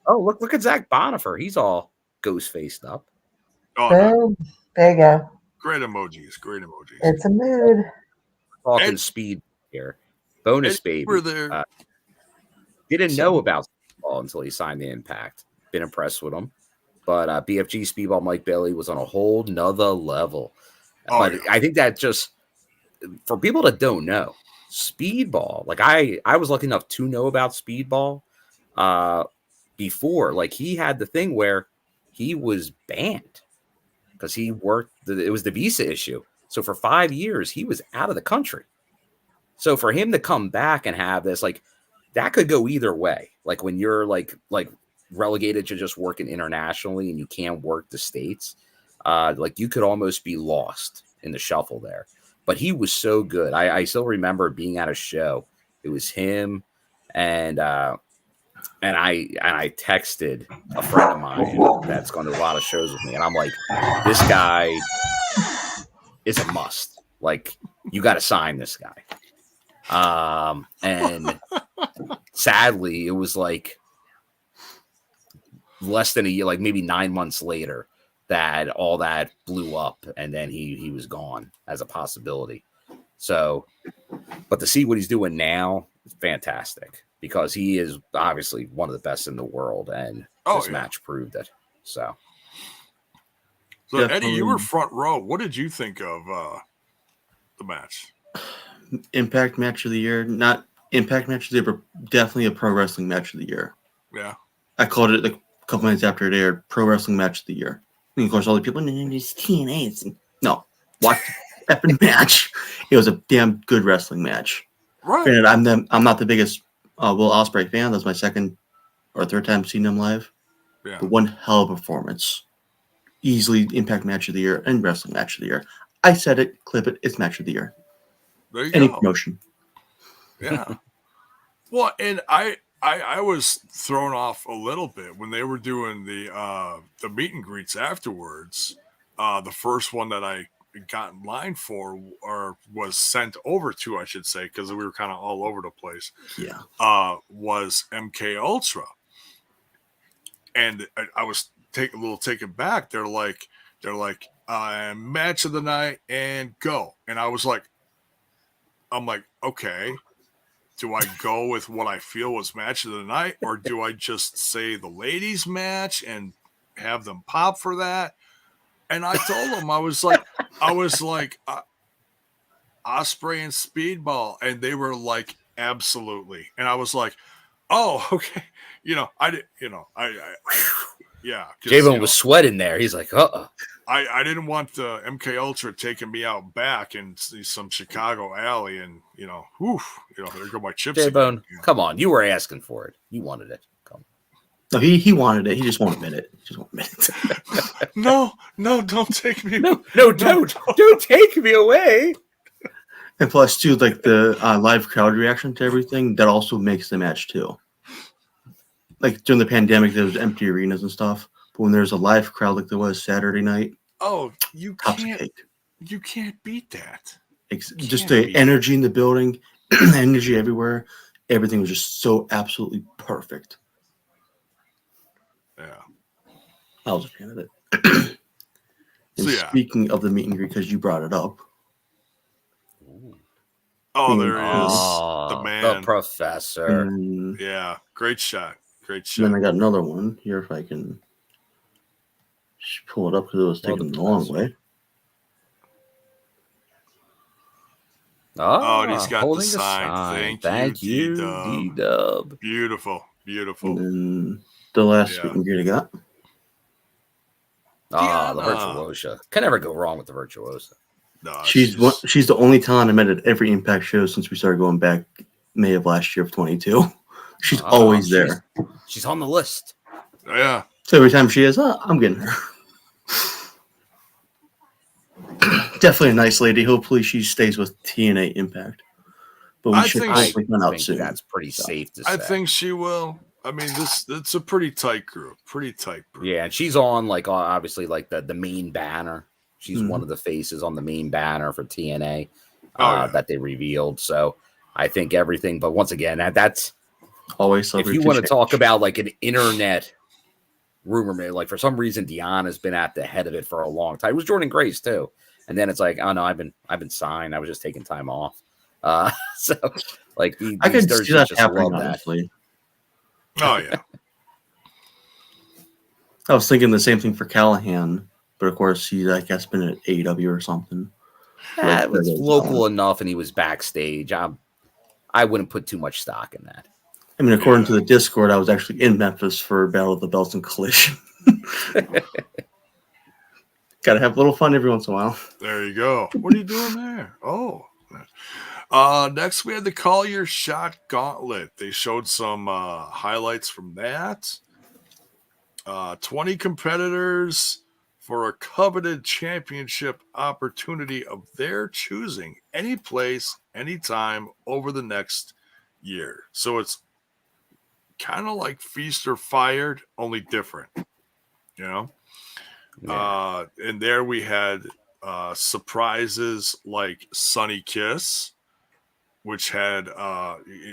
Oh, look at Zach Bonifer. He's all ghost faced up. Oh, no. There you go. Great emojis. Great emojis. It's a mood. Talking speed here. Bonus baby. There. Didn't know about Speedball until he signed the Impact. Been impressed with him. But BFG Speedball Mike Bailey was on a whole nother level. But I think that just, for people that don't know, Speedball, like I was lucky enough to know about Speedball before. Like he had the thing where he was banned because he worked, it was the visa issue. So for 5 years, he was out of the country. So for him to come back and have this, like, that could go either way. Like when you're like relegated to just working internationally and you can't work the States, like you could almost be lost in the shuffle there. But he was so good. I still remember being at a show. It was him and I texted a friend of mine that's gone to a lot of shows with me, and I'm like, this guy is a must. Like, you got to sign this guy. And sadly, it was like less than a year, like maybe 9 months later, that all that blew up, and then he was gone as a possibility. So, but to see what he's doing now is fantastic because he is obviously one of the best in the world, and this match proved it. So Eddie, you were front row. What did you think of the match? Impact match of the year, not Impact match of the year, but definitely a pro wrestling match of the year. Yeah, I called it like a couple minutes after it aired, pro wrestling match of the year. And of course, all the people, it's TNA. No, watch the effing match. It was a damn good wrestling match. Right. Granted, I'm not the biggest Will Ospreay fan. That's my second or third time seeing him live. Yeah. But one hell of a performance. Easily Impact match of the year and wrestling match of the year. I said it, clip it, it's match of the year. There you Any go. promotion. Yeah. Well, and I was thrown off a little bit when they were doing the meet and greets afterwards. The first one that I got in line for, or was sent over to, I should say, because we were kind of all over the place. Yeah. Was MK Ultra, and I was a little taken back. They're like match of the night and go, and I'm like, okay. Do I go with what I feel was match of the night, or do I just say the ladies match and have them pop for that? And I told them I was like Ospreay and Speedball, and they were like, absolutely. And I was like, oh, okay. J-Bone was sweating there. He's like, I didn't want the MK Ultra taking me out back in some Chicago alley, and there go my chips. J-Bone, come on, you were asking for it. You wanted it. Come. No, he wanted it. He just won't admit it. No, don't take me. No, don't take me away. And plus, too, like the live crowd reaction to everything, that also makes the match too. Like during the pandemic, there was empty arenas and stuff. But when there's a live crowd like there was Saturday night, you can't beat that. Just the energy in the building, energy everywhere, everything was just so absolutely perfect. Yeah, I was a fan of it. Speaking of the meet and greet, because you brought it up. Oh, there he is, the man, the professor. Yeah, great shot. Then I got another one here if I can Just pull it up because it was taking the long way. Oh, and he's got holding the sign. Thank you, D-Dub. Beautiful. And then the last meet and greet I got. The Virtuosa. Can never go wrong with the Virtuosa. No, she's the only talent I met at every Impact show since we started going back May of last year of 22. She's always there. She's on the list. Yeah. So every time she is, I'm getting her. Definitely a nice lady. Hopefully she stays with TNA Impact. But we should hopefully find out soon. That's pretty safe to say. I think she will. I mean, it's a pretty tight group. Yeah, and she's on obviously the main banner. She's one of the faces on the main banner for TNA that they revealed. So I think everything. But once again, that's always if you want to talk about an internet rumor mill, for some reason Deanna's been at the head of it for a long time. It was Jordan Grace too, and then it's oh no, I've been signed. I was just taking time off. So I could see that happening, honestly. Oh yeah. I was thinking the same thing for Callahan, but of course he's been at AEW or something. It was local enough, and he was backstage. I wouldn't put too much stock in that. I mean, according to the Discord, I was actually in Memphis for Battle of the Belts and Collision. Got to have a little fun every once in a while. There you go. What are you doing there? Oh. Next, we had the Call Your Shot Gauntlet. They showed some highlights from that. 20 competitors for a coveted championship opportunity of their choosing, any place, anytime over the next year. So it's kind of like Feast or Fired, only different, Yeah. And there we had surprises like Sunny Kiss, which had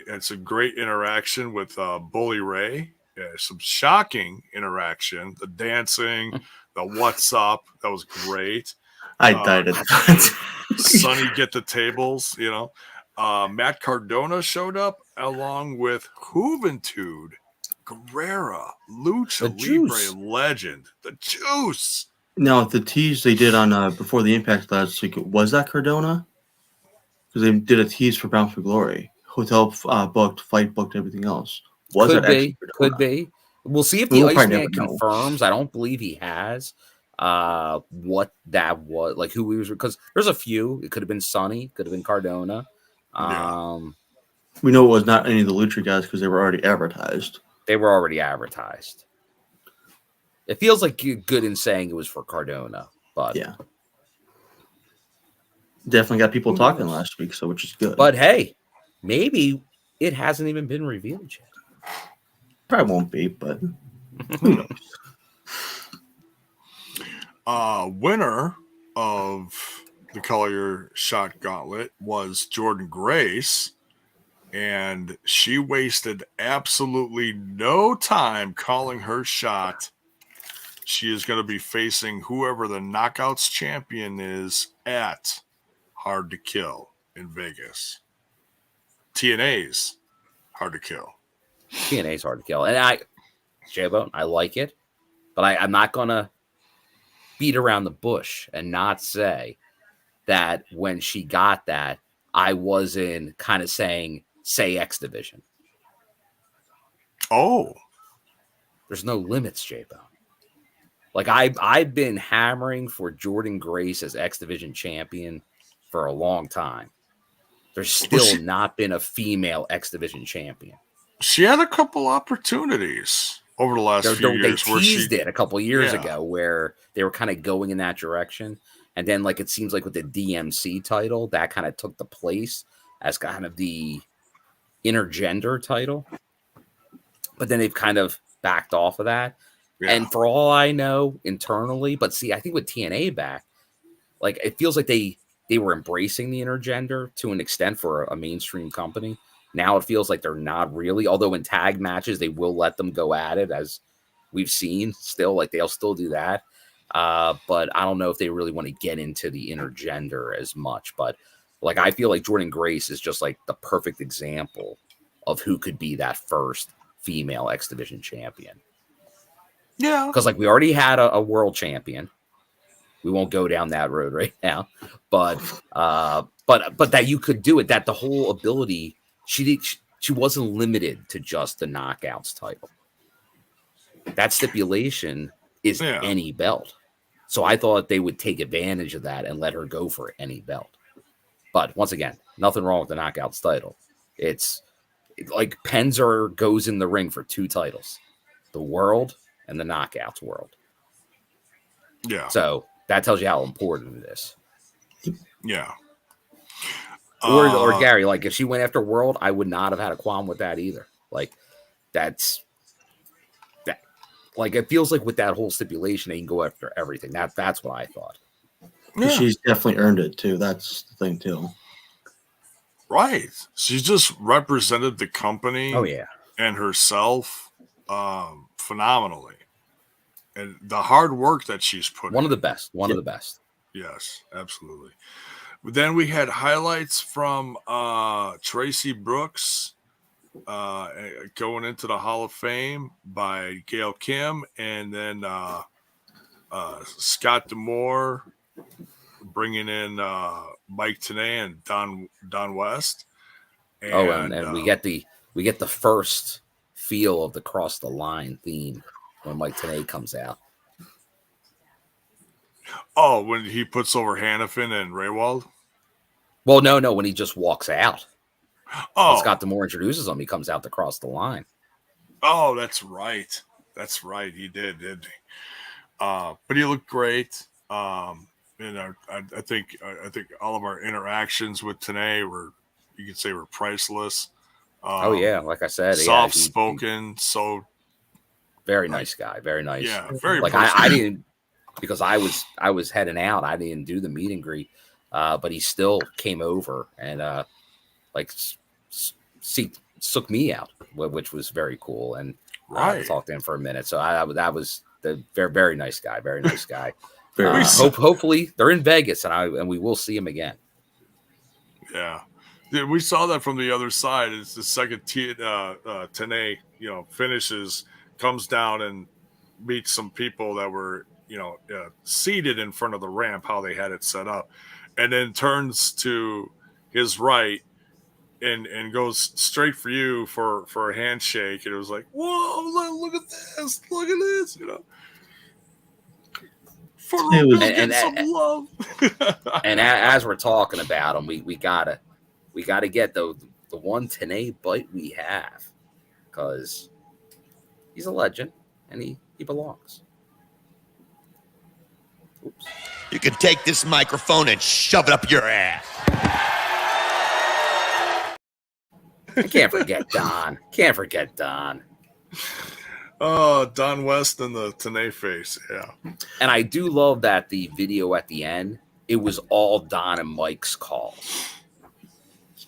it's a great interaction with Bully Ray. Some shocking interaction, the dancing, the what's up, that was great. I died at that. Sonny get the tables, Matt Cardona showed up along with Juventud, Guerrera, Lucha Libre legend, the Juice. Now, the tease they did on before the Impact last week, was that Cardona? Because they did a tease for Bound for Glory. Hotel booked, fight booked, everything else. Could be. We'll see if the Iceman confirms. I don't believe he has what that was, who he was, because there's a few. It could have been Sonny, could have been Cardona. We know it was not any of the Lucha guys because they were already advertised. It feels like you're good in saying it was for Cardona, but yeah, definitely got people talking last week, so which is good. But hey, maybe it hasn't even been revealed yet. Probably won't be, but who knows? Winner of the Call Your Shot Gauntlet was Jordan Grace, and she wasted absolutely no time calling her shot. She is going to be facing whoever the Knockouts champion is at Hard to Kill in Vegas. TNA's Hard to Kill. TNA's Hard to Kill. And J-Bone, I like it, but I'm not going to beat around the bush and not say that when she got that, I wasn't kind of saying, say X Division. Oh. There's no limits, J-Bone. I've been hammering for Jordan Grace as X Division champion for a long time. There's still not been a female X Division champion. She had a couple opportunities over the last few years. They teased it a couple years ago where they were kind of going in that direction. And then, it seems like with the DMC title, that kind of took the place as kind of the intergender title. But then they've kind of backed off of that. Yeah. And for all I know, internally, but see, I think with TNA back, it feels like they were embracing the intergender to an extent for a mainstream company. Now it feels like they're not really, although in tag matches, they will let them go at it, as we've seen still, they'll still do that. But I don't know if they really want to get into the intergender as much. But I feel like Jordan Grace is just the perfect example of who could be that first female X Division champion. Yeah. Because like we already had a world champion. We won't go down that road right now, but that you could do it. That the whole ability, she wasn't limited to just the knockouts title. That stipulation is any belt. So I thought they would take advantage of that and let her go for any belt. But once again, nothing wrong with the knockouts title. It's like Penzer goes in the ring for 2 titles, the world and the knockouts world. Yeah. So that tells you how important it is. Yeah. Or Gary, like if she went after world, I would not have had a qualm with that either. Like that's that. Like it feels like with that whole stipulation, they can go after everything. That's what I thought. Yeah. She's definitely earned it too. That's the thing too. Right. She just represented the company. Oh yeah. And herself phenomenally. And the hard work that she's put One of the best. One of the best. Yes, absolutely. But then we had highlights from Tracy Brooks going into the Hall of Fame by Gail Kim, and then Scott D'Amore bringing in Mike Tenay and Don West. And we get the first feel of the Cross the Line theme when Mike Tenay comes out. Oh, when he puts over Hannafin and Raywald? Well, no, when he just walks out. Oh. When Scott D'Amore introduces him, he comes out to Cross the Line. Oh, that's right. That's right. He didn't he? But he looked great. And I think all of our interactions with Tenay were priceless. Oh yeah, like I said, soft spoken, so very nice guy, very nice. Yeah, very. Like I didn't, because I was heading out. I didn't do the meet and greet, but he still came over and took me out, which was very cool. And I talked to him for a minute. So that was the very, very nice guy, very nice guy. Hopefully they're in Vegas and we will see him again. Yeah. We saw that from the other side. It's the second Tenay, finishes, comes down and meets some people that were, seated in front of the ramp, how they had it set up, and then turns to his right and goes straight for you for a handshake. And it was like, whoa, look at this, For some love. And as we're talking about him, we gotta get the one Tenay bite we have, because he's a legend and he belongs. Oops. You can take this microphone and shove it up your ass. I can't forget Don. Oh, Don West and the Tenay face, yeah. And I do love that the video at the end, it was all Don and Mike's calls.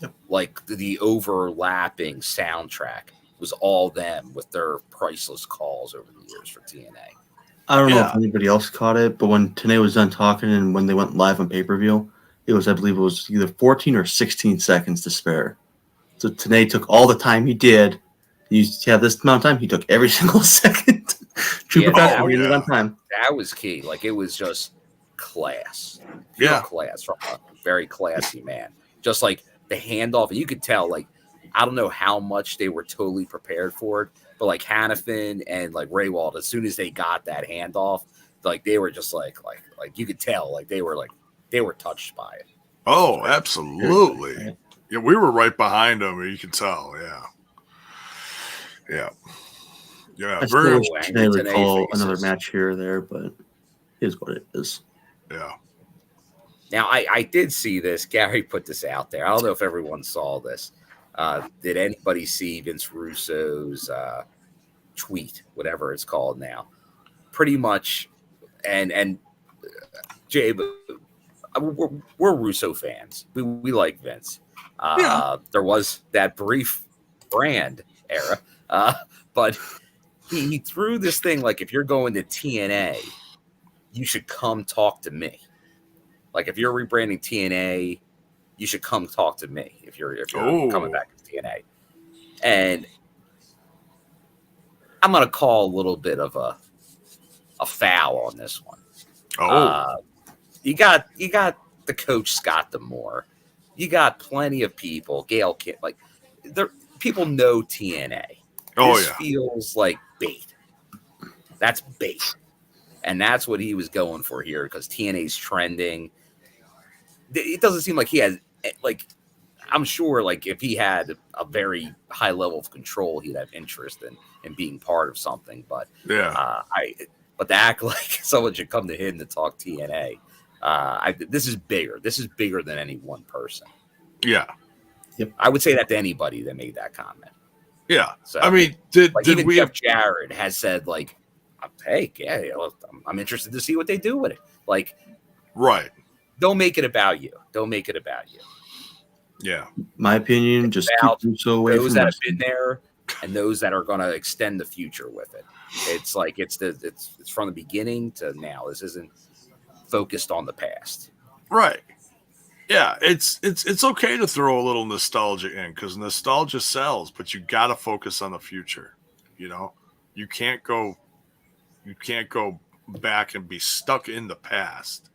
Yep. Like the overlapping soundtrack was all them with their priceless calls over the years for TNA. I don't know if anybody else caught it, but when Tenay was done talking and when they went live on pay-per-view, I believe it was either 14 or 16 seconds to spare. So Tenay took all the time he did. You have this amount of time, he took every single second. On time. That was key. Like it was just class. Class from a very classy man. Just like the handoff, and you could tell, like, I don't know how much they were totally prepared for it, but like Hannafin and like Raywald, as soon as they got that handoff, like they were just like you could tell, like they were touched by it. Oh, absolutely. Yeah, we were right behind them, you can tell. Yeah. I still recall another match here or there, but it is what it is. Yeah. Now, I did see this. Gary put this out there. I don't know if everyone saw this. Did anybody see Vince Russo's tweet, whatever it's called now? Pretty much, and Jay, we're Russo fans. We like Vince. There was that brief brand era, but he threw this thing like, if you're going to TNA, you should come talk to me. Like if you're rebranding TNA, you should come talk to me if you're coming back to TNA. And I'm gonna call a little bit of a a foul on this one. Oh, You got the coach Scott Demore. You got plenty of people. Gail Kidd, like people know TNA. This feels like bait. That's bait, and that's what he was going for here because TNA's trending. It doesn't seem like he has like. I'm sure, like if he had a very high level of control, he'd have interest in being part of something. But but to act like someone should come to him to talk TNA. This is bigger. This is bigger than any one person. Yeah. Yep. I would say that to anybody that made that comment. Yeah. So, I mean, did even we Jeff Jarrett has said, like, hey, yeah, I'm interested to see what they do with it. Like, right. Don't make it about you. Don't make it about you. Yeah. My opinion, It's just about keep so away those from that us. have been there and those that are going to extend the future with it. It's like it's from the beginning to now. This isn't focused on the past. Right. Yeah, it's okay to throw a little nostalgia in because nostalgia sells, but you got to focus on the future. You know, you can't go back and be stuck in the past.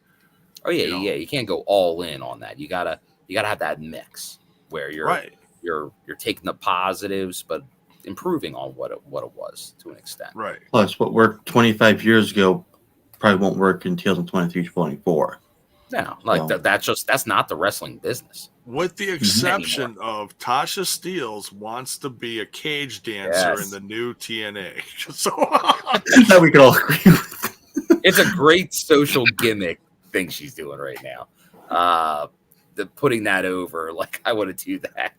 Oh yeah, yeah. You can't go all in on that. You gotta have that mix where you're taking the positives, but improving on what it was to an extent. Right. Plus, what worked 25 years ago probably won't work in 2023, 24. No, like that's not the wrestling business. With the exception of Tasha Steelz wants to be a cage dancer in the new TNA. So that we can all agree with. It's a great social gimmick thing she's doing right now. Putting that over, like I want to do that.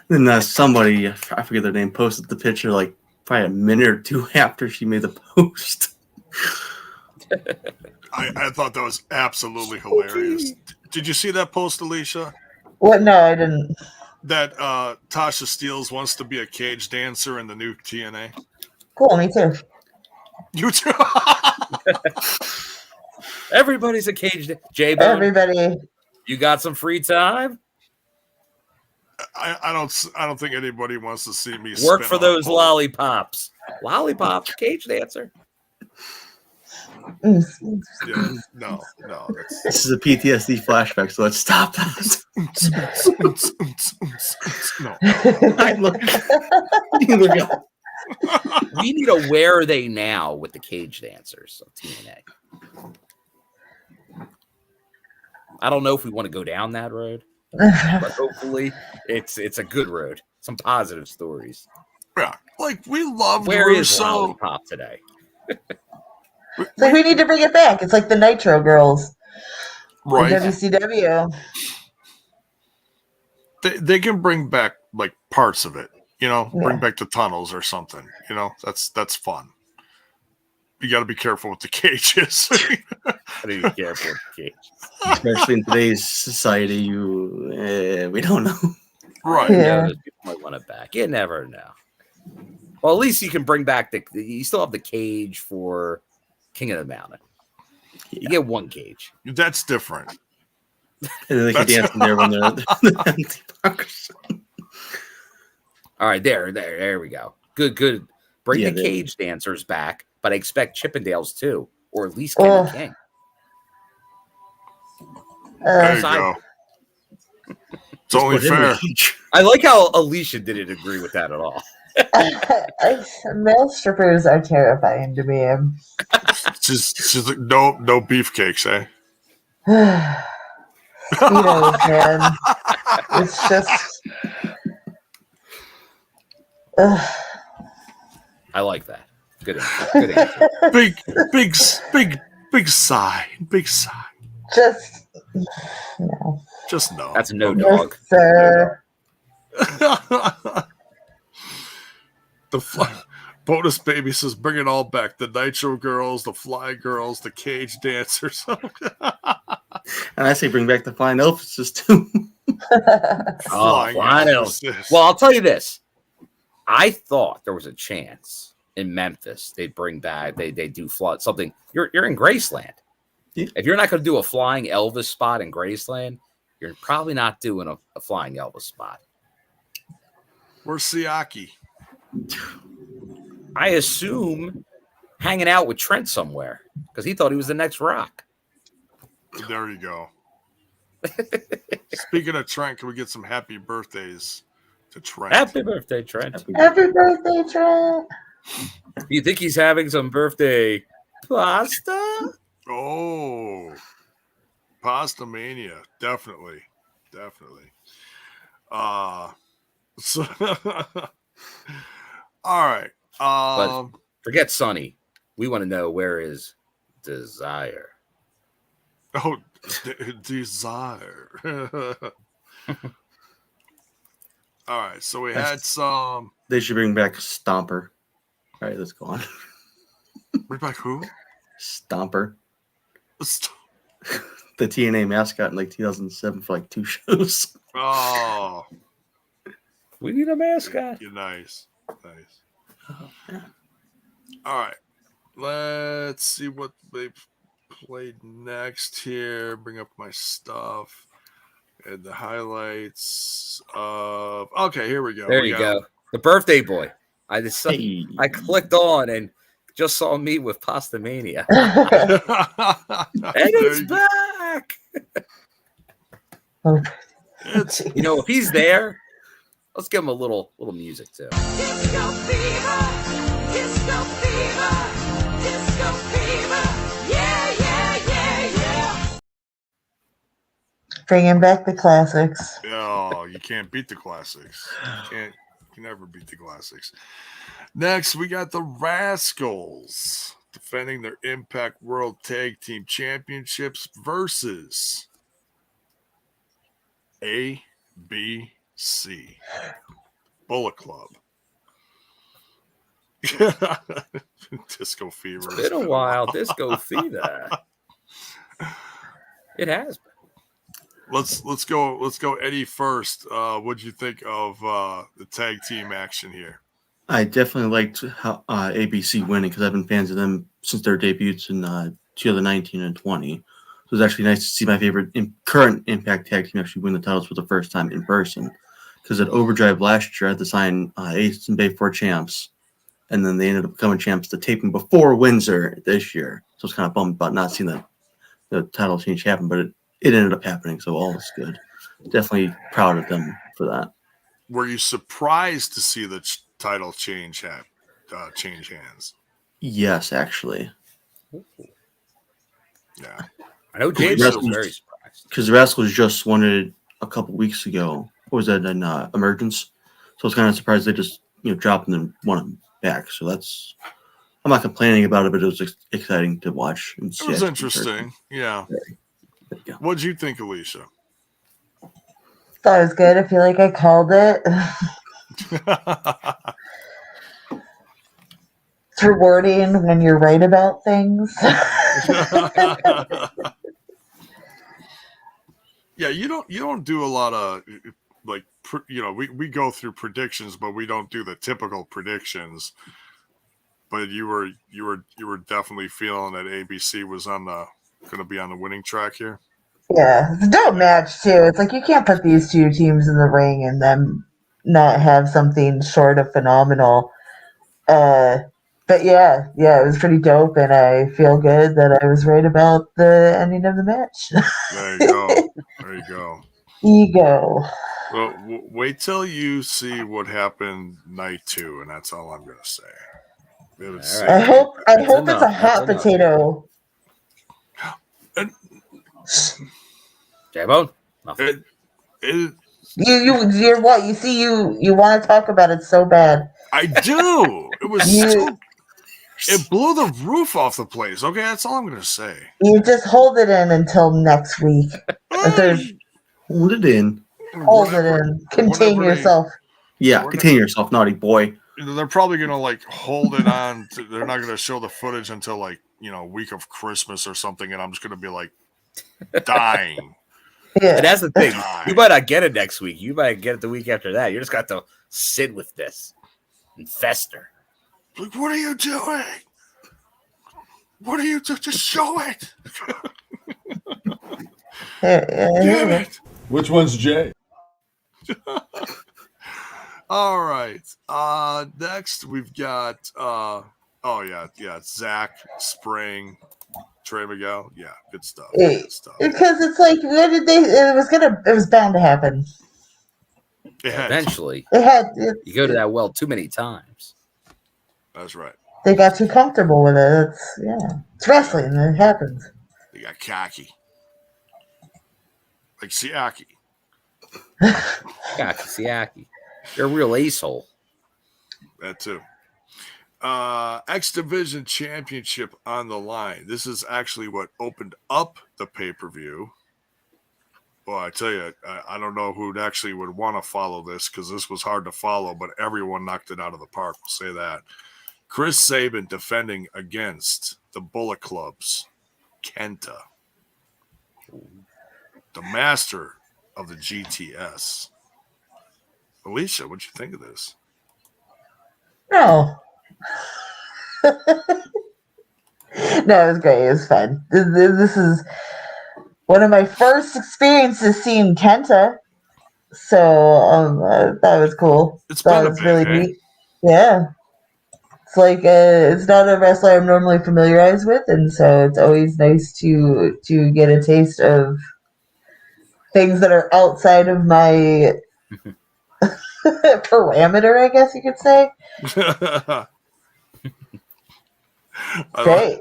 Then somebody, I forget their name, posted the picture like probably a minute or two after she made the post. I thought that was absolutely hilarious. Did you see that post, Alicia? What? No, I didn't. That Tasha Steelz wants to be a cage dancer in the new TNA. Cool, me too. You too. Everybody's a cage. J-Bone, Everybody. You got some free time? I don't think anybody wants to see me work for those lollipops. Lollipops, cage dancer. Yeah, no. This is a PTSD flashback, so let's stop that. No. We need a where are they now with the cage dancers of TNA. I don't know if we want to go down that road, but hopefully it's a good road. Some positive stories. Yeah, like we love. Where is Lollipop today? So we need to bring it back. It's like the Nitro Girls, right? The WCW. They can bring back like parts of it, you know, bring back the tunnels or something. You know, that's fun. You got to be careful with the cages. I need to be careful with the cages, especially in today's society. We don't know, right? Yeah. People might want it back. You never know. Well, at least you can bring back you still have the cage for King of the Mountain. You get one cage. That's different. And they can dance in there when they're all right, there we go. Good. Bring the cage dancers back, but I expect Chippendales too, or at least Kenny King. There you go. It's only fair. I like how Alicia didn't agree with that at all. Male strippers are terrifying to me. She's like, no beefcakes, eh? Speedos, man. It's just. I like that. Good answer. Big sigh. Big sigh. Just no. Just no. That's a no dog. Yes, sir. The bonus baby says, "Bring it all back: the Nitro Girls, the Fly Girls, the Cage Dancers." And I say, bring back the Flying Elvises too. Flying Elvises. Well, I'll tell you this: I thought there was a chance in Memphis they'd bring back they do something. You're in Graceland. Yeah. If you're not going to do a Flying Elvis spot in Graceland, you're probably not doing a Flying Elvis spot. Where's Siaki? I assume hanging out with Trent somewhere because he thought he was the next Rock. There you go. Speaking of Trent, can we get some happy birthdays to Trent? Happy birthday, Trent. Happy birthday, Trent. Do you think he's having some birthday pasta? Oh, Pasta Mania. Definitely. So, all right. But forget Sonny. We want to know where is Desire. Oh, Desire. All right. So we had some. They should bring back Stomper. All right, let's go on. Bring back who? Stomper. The TNA mascot in like 2007 for like 2 shows. Oh. We need a mascot. You're nice. Oh, yeah. All right. Let's see what they played next here. Bring up my stuff. And the highlights of. Okay, here we go. There you go. The birthday boy. I clicked on and just saw me with Pasta Mania. And it's back. If he's there, let's give him a little music too. Disco fever, disco fever, disco fever. Yeah. Bringing back the classics. Oh, you can't beat the classics. You can never beat the classics. Next, we got the Rascals defending their Impact World Tag Team Championships versus ABC Bullet Club. Disco Fever. It's been a while. Disco Fever. It has been. Let's go Eddie first. What'd you think of the tag team action here? I definitely liked how ABC winning because I've been fans of them since their debuts in 2019 and 20. So it was actually nice to see my favorite current Impact tag team actually win the titles for the first time in person. Because at Overdrive last year, I had to sign Ace and Bay 4 champs, and then they ended up becoming champs the taping before Windsor this year. So I was kind of bummed about not seeing the title change happen, but it ended up happening, so all is good. Definitely proud of them for that. Were you surprised to see the title change hands? Yes, actually. Yeah. I know James was very surprised. Because the Rascals just won it a couple weeks ago. What was that in Emergence? So I was kind of surprised they just dropped and then won them back. So I'm not complaining about it, but it was exciting to watch. And it was interesting. Yeah. What'd you think, Alicia? Thought it was good. I feel like I called it. It's rewarding when you're right about things. Yeah, you don't do a lot of we go through predictions, but we don't do the typical predictions. But you were definitely feeling that ABC was going to be on the winning track here. Yeah, it's a dope match too. It's like you can't put these two teams in the ring and then not have something short of phenomenal. But yeah, it was pretty dope, and I feel good that I was right about the ending of the match. There you go. Ego. Well, wait till you see what happened night 2, and that's all I'm going to say. Right. I hope it's a hot potato. J-Bone? You're what? You see, you want to talk about it so bad. I do. It was it blew the roof off the place. Okay, that's all I'm going to say. You just hold it in until next week. Hold it in. Hold it in. Contain yourself. Contain yourself, naughty boy. They're probably going to hold it on. They're not going to show the footage until week of Christmas or something, and I'm just going to be dying. Yeah. And that's the thing. You might not get it next week. You might get it the week after that. You just got to sit with this and fester. What are you doing? What are you doing? Just show it. Damn it. Which one's Jay? All right. Next, we've got Oh yeah, yeah. Zach, Spring, Trey Miguel. Yeah, good stuff. Hey, Good stuff. because it's like, what did they? It was bound to happen. It had to. Eventually, you go to that well too many times. That's right. They got too comfortable with it. It's wrestling. It happens. They got cocky, like Siaki. Siaki. You're a real asshole. That too. X Division Championship on the line. This is actually what opened up the pay-per-view. Well, I tell you, I don't know who actually would want to follow this because this was hard to follow, but everyone knocked it out of the park. We'll say that. Chris Sabin defending against the Bullet Club's Kenta, the master of the GTS. Alicia, what'd you think of this? No. No, it was great. It was fun. This is one of my first experiences seeing Kenta, so that was cool. It's been a bit, really neat. Yeah, it's like it's not a wrestler I'm normally familiarized with, and so it's always nice to get a taste of things that are outside of my parameter, I guess you could say. Great.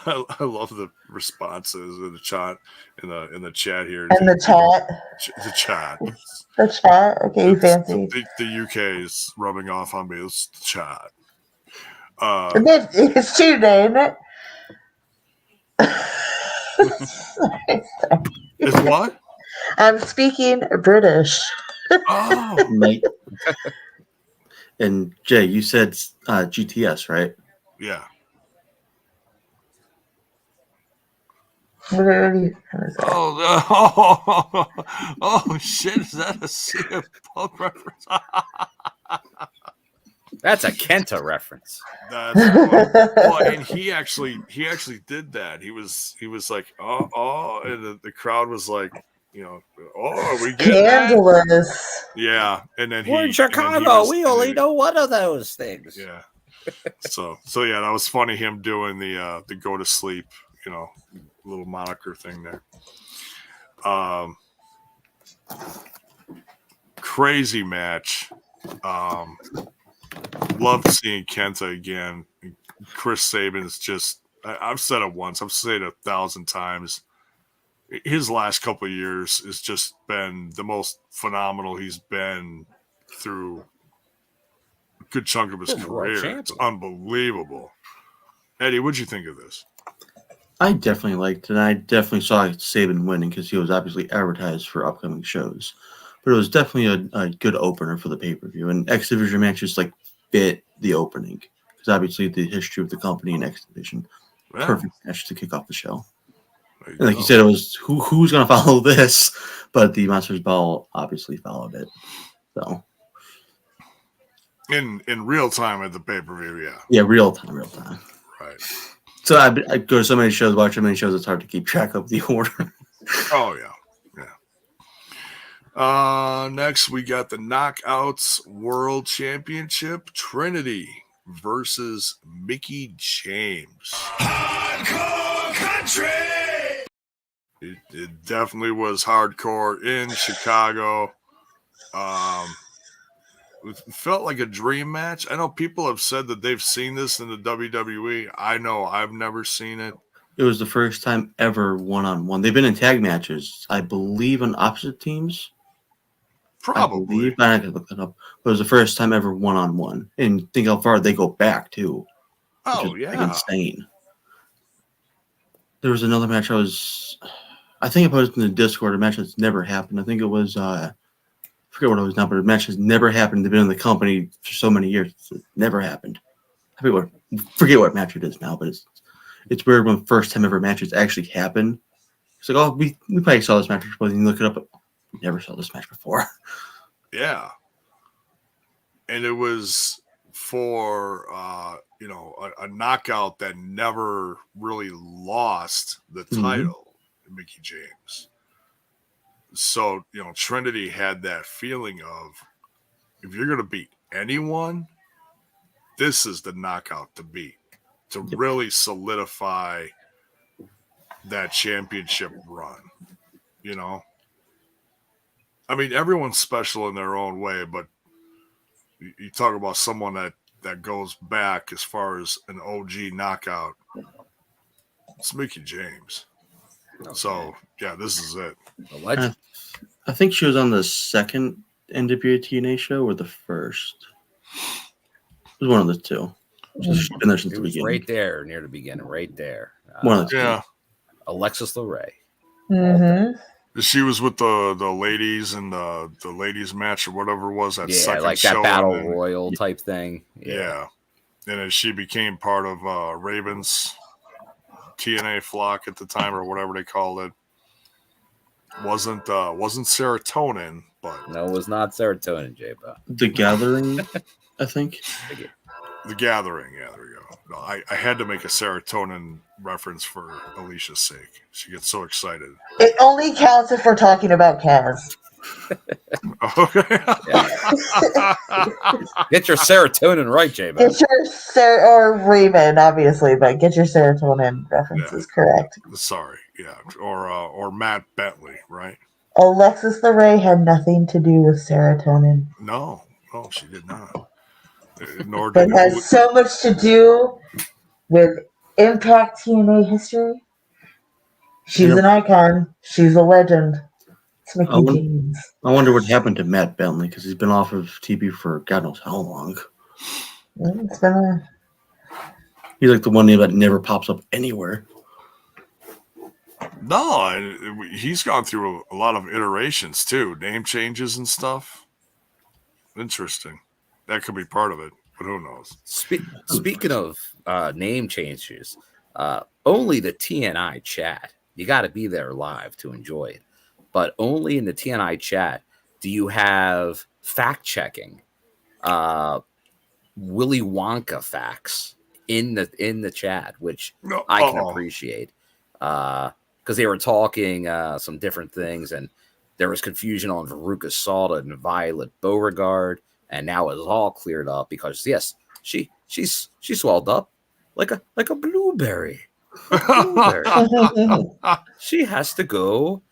I love the responses in the chat in the chat here. And the chat. The chat. The chat. Okay, fancy. The UK is rubbing off on me. It's the chat. It's Tuesday, isn't it? It's what? I'm speaking British. Oh, Mate. And Jay, you said GTS, right? Yeah. Oh, shit! Is that a CM Punk reference? That's a Kenta reference. That's well, and he actually did that. He was like, oh, and the crowd was like, are we getting Scandalous. that? Yeah, and then we're in Chicago. We only know one of those things. Yeah. So yeah, that was funny. Him doing the go to sleep, little moniker thing there. Crazy match. Loved seeing Kenta again. Chris Sabin is just, I've said it once, I've said it 1,000 times. His last couple of years has just been the most phenomenal he's been through a good chunk of his career. It's unbelievable. Eddie, what'd you think of this? I definitely liked it. And I definitely saw Sabin winning because he was obviously advertised for upcoming shows. But it was definitely a good opener for the pay-per-view. And X Division matches fit the opening. Because obviously the history of the company and X Division. Yeah. Perfect match to kick off the show. And like you said, it was who's going to follow this? But the Monsters Ball obviously followed it. So in real time at the pay-per-view, yeah. Yeah, real time. Right. So I go to so many shows, watch so many shows, it's hard to keep track of the order. Oh, yeah. Next, we got the Knockouts World Championship. Trinity versus Mickie James. Hardcore country! It definitely was hardcore in Chicago. It felt like a dream match. I know people have said that they've seen this in the WWE. I know I've never seen it. It was the first time ever one-on-one. They've been in tag matches, I believe, on opposite teams. Probably. I could look that up. But it was the first time ever one-on-one. And think how far they go back, too. Oh, yeah. Insane. There was another match I think I posted in the Discord, a match that's never happened. I think it was, I forget what it was now, but a match has never happened. They've been in the company for so many years. It never happened. I forget what match it is now, but it's weird when first time ever matches actually happen. It's like, oh, we probably saw this match before. And you look it up, but we never saw this match before. Yeah. And it was for, a knockout that never really lost the title, Mickie James. So, Trinity had that feeling of, if you're going to beat anyone, this is the knockout to beat. to really solidify that championship run. You know, I mean, everyone's special in their own way, but you talk about someone that goes back as far as an OG knockout. It's Mickie James. Okay. So yeah, this is it. The legend. I think she was on the second NWA TNA show or the first. It was one of the two. So she's been there since the beginning. Right there near the beginning, right there. One of the yeah. Alexis LeRae. Mm-hmm. She was with the ladies in the ladies match or whatever it was that second like show. That battle royal type thing. Yeah. And then she became part of Raven's TNA flock at the time or whatever they called it. Wasn't serotonin, but no, it was not serotonin, J-Bo. The Gathering, I think. The Gathering, yeah, there we go. No, I had to make a serotonin reference for Alicia's sake. She gets so excited. It only counts if we're talking about Kaz. Okay. Get your serotonin right, J-Bo. Get your or Raven, obviously, but get your serotonin references correct. Sorry, yeah, or Matt Bentley, right? Alexis LeRae had nothing to do with serotonin. No, she did not. Nor It did has so much to do with Impact TNA history. She's an icon. She's a legend. It's Mickie James. I wonder what happened to Matt Bentley because he's been off of TV for God knows how long. It's been He's like the one name that never pops up anywhere. No, he's gone through a lot of iterations too, name changes and stuff. Interesting. That could be part of it, but who knows? Speaking of name changes, only the TNI chat. You got to be there live to enjoy it. But only in the TNI chat do you have fact checking, Willy Wonka facts in the chat, which I can appreciate. Because they were talking some different things, and there was confusion on Veruca Salt and Violet Beauregard. And now it's all cleared up because yes, she swelled up like a blueberry. She has to go.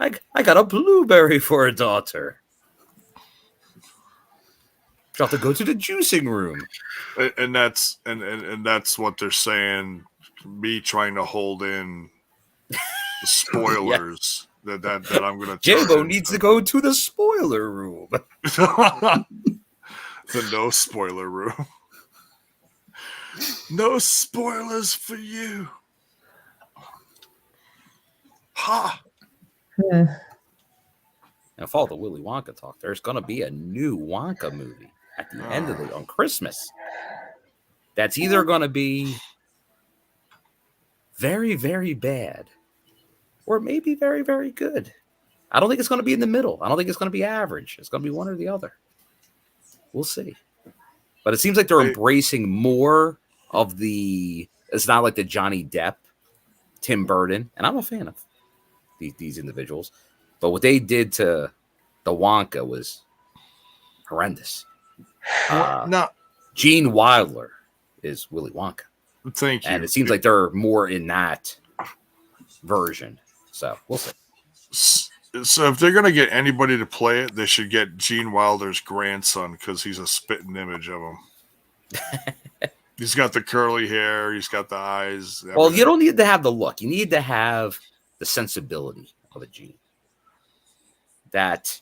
I got a blueberry for a daughter. She'll have to go to the juicing room. And that's what they're saying. Me trying to hold in the spoilers that I'm gonna. J-Bo needs to go to the spoiler room. The no spoiler room. No spoilers for you. Ha! Now, follow the Willy Wonka talk. There's going to be a new Wonka movie at the end of on Christmas. That's either going to be very, very bad, or maybe very, very good. I don't think it's going to be in the middle. I don't think it's going to be average. It's going to be one or the other. We'll see. But it seems like they're embracing more of the. It's not like the Johnny Depp, Tim Burton, and I'm a fan of these individuals. But what they did to the Wonka was horrendous. Gene Wilder is Willy Wonka. Thank you. And it seems like they're more in that version. So we'll see. So if they're going to get anybody to play it, they should get Gene Wilder's grandson because he's a spitting image of him. He's got the curly hair. He's got the eyes. Everything. Well, you don't need to have the look. You need to have the sensibility of a Gene. That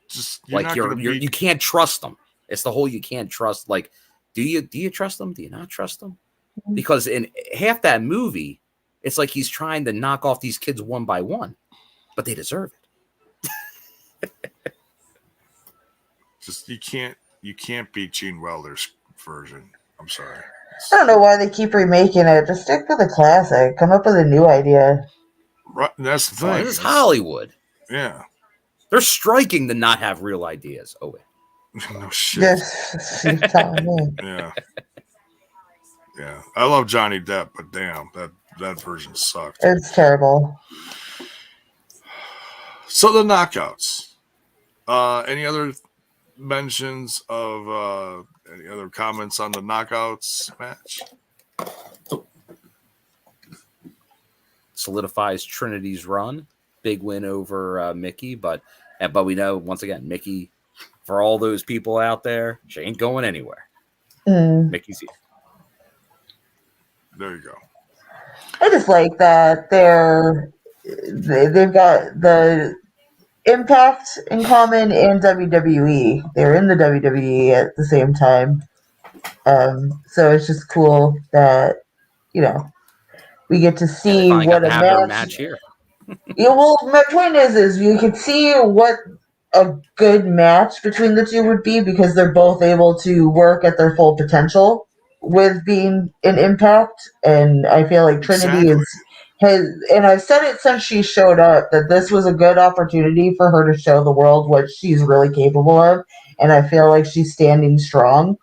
just like you can't trust them. It's the whole you can't trust. Like, do you trust them? Do you not trust them? Because in half that movie, it's like he's trying to knock off these kids one by one, but they deserve it. Just you can't beat Gene Wilder's version. I'm sorry. I don't know why they keep remaking it. Just stick with the classic. Come up with a new idea. Right, that's the thing. This is Hollywood. Yeah. They're striking to not have real ideas. Oh, wait. No shit. Yes, you're telling me. Yeah. Yeah. I love Johnny Depp, but damn, that version sucked. It's terrible. So the knockouts. Any other mentions of any other comments on the knockouts match? Solidifies Trinity's run. Big win over Mickey, but we know once again, Mickey, for all those people out there, she ain't going anywhere. Mickey's here. There you go. I just like that they've got the Impact in common and WWE. They're in the WWE at the same time. So it's just cool that, we get to see what a have their match here. Yeah, well, my point is you can see what a good match between the two would be because they're both able to work at their full potential with being an Impact, and I feel like Trinity and I've said it since she showed up that this was a good opportunity for her to show the world what she's really capable of, and I feel like she's standing strong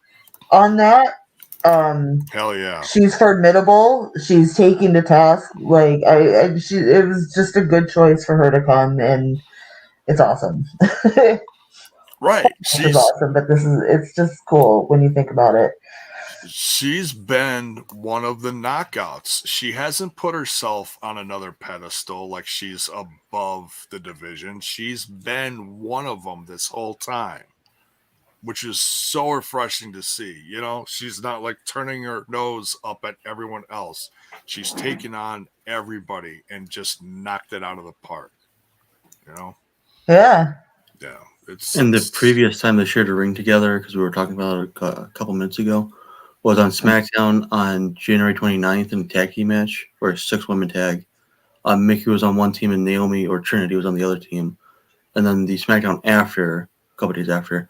on that. Hell yeah. She's formidable. She's taking the task. Like it was just a good choice for her to come, and it's awesome. Right. She's awesome, but it's just cool when you think about it. She's been one of the knockouts. She hasn't put herself on another pedestal like she's above the division. She's been one of them this whole time, which is so refreshing to see. She's not like turning her nose up at everyone else. She's taken on everybody and just knocked it out of the park. Yeah. Yeah. The previous time they shared a ring together, because we were talking about it a couple minutes ago, was on SmackDown on January 29th in a tag team match for a 6-woman tag. Mickey was on one team and Naomi or Trinity was on the other team. And then the SmackDown after, a couple days after,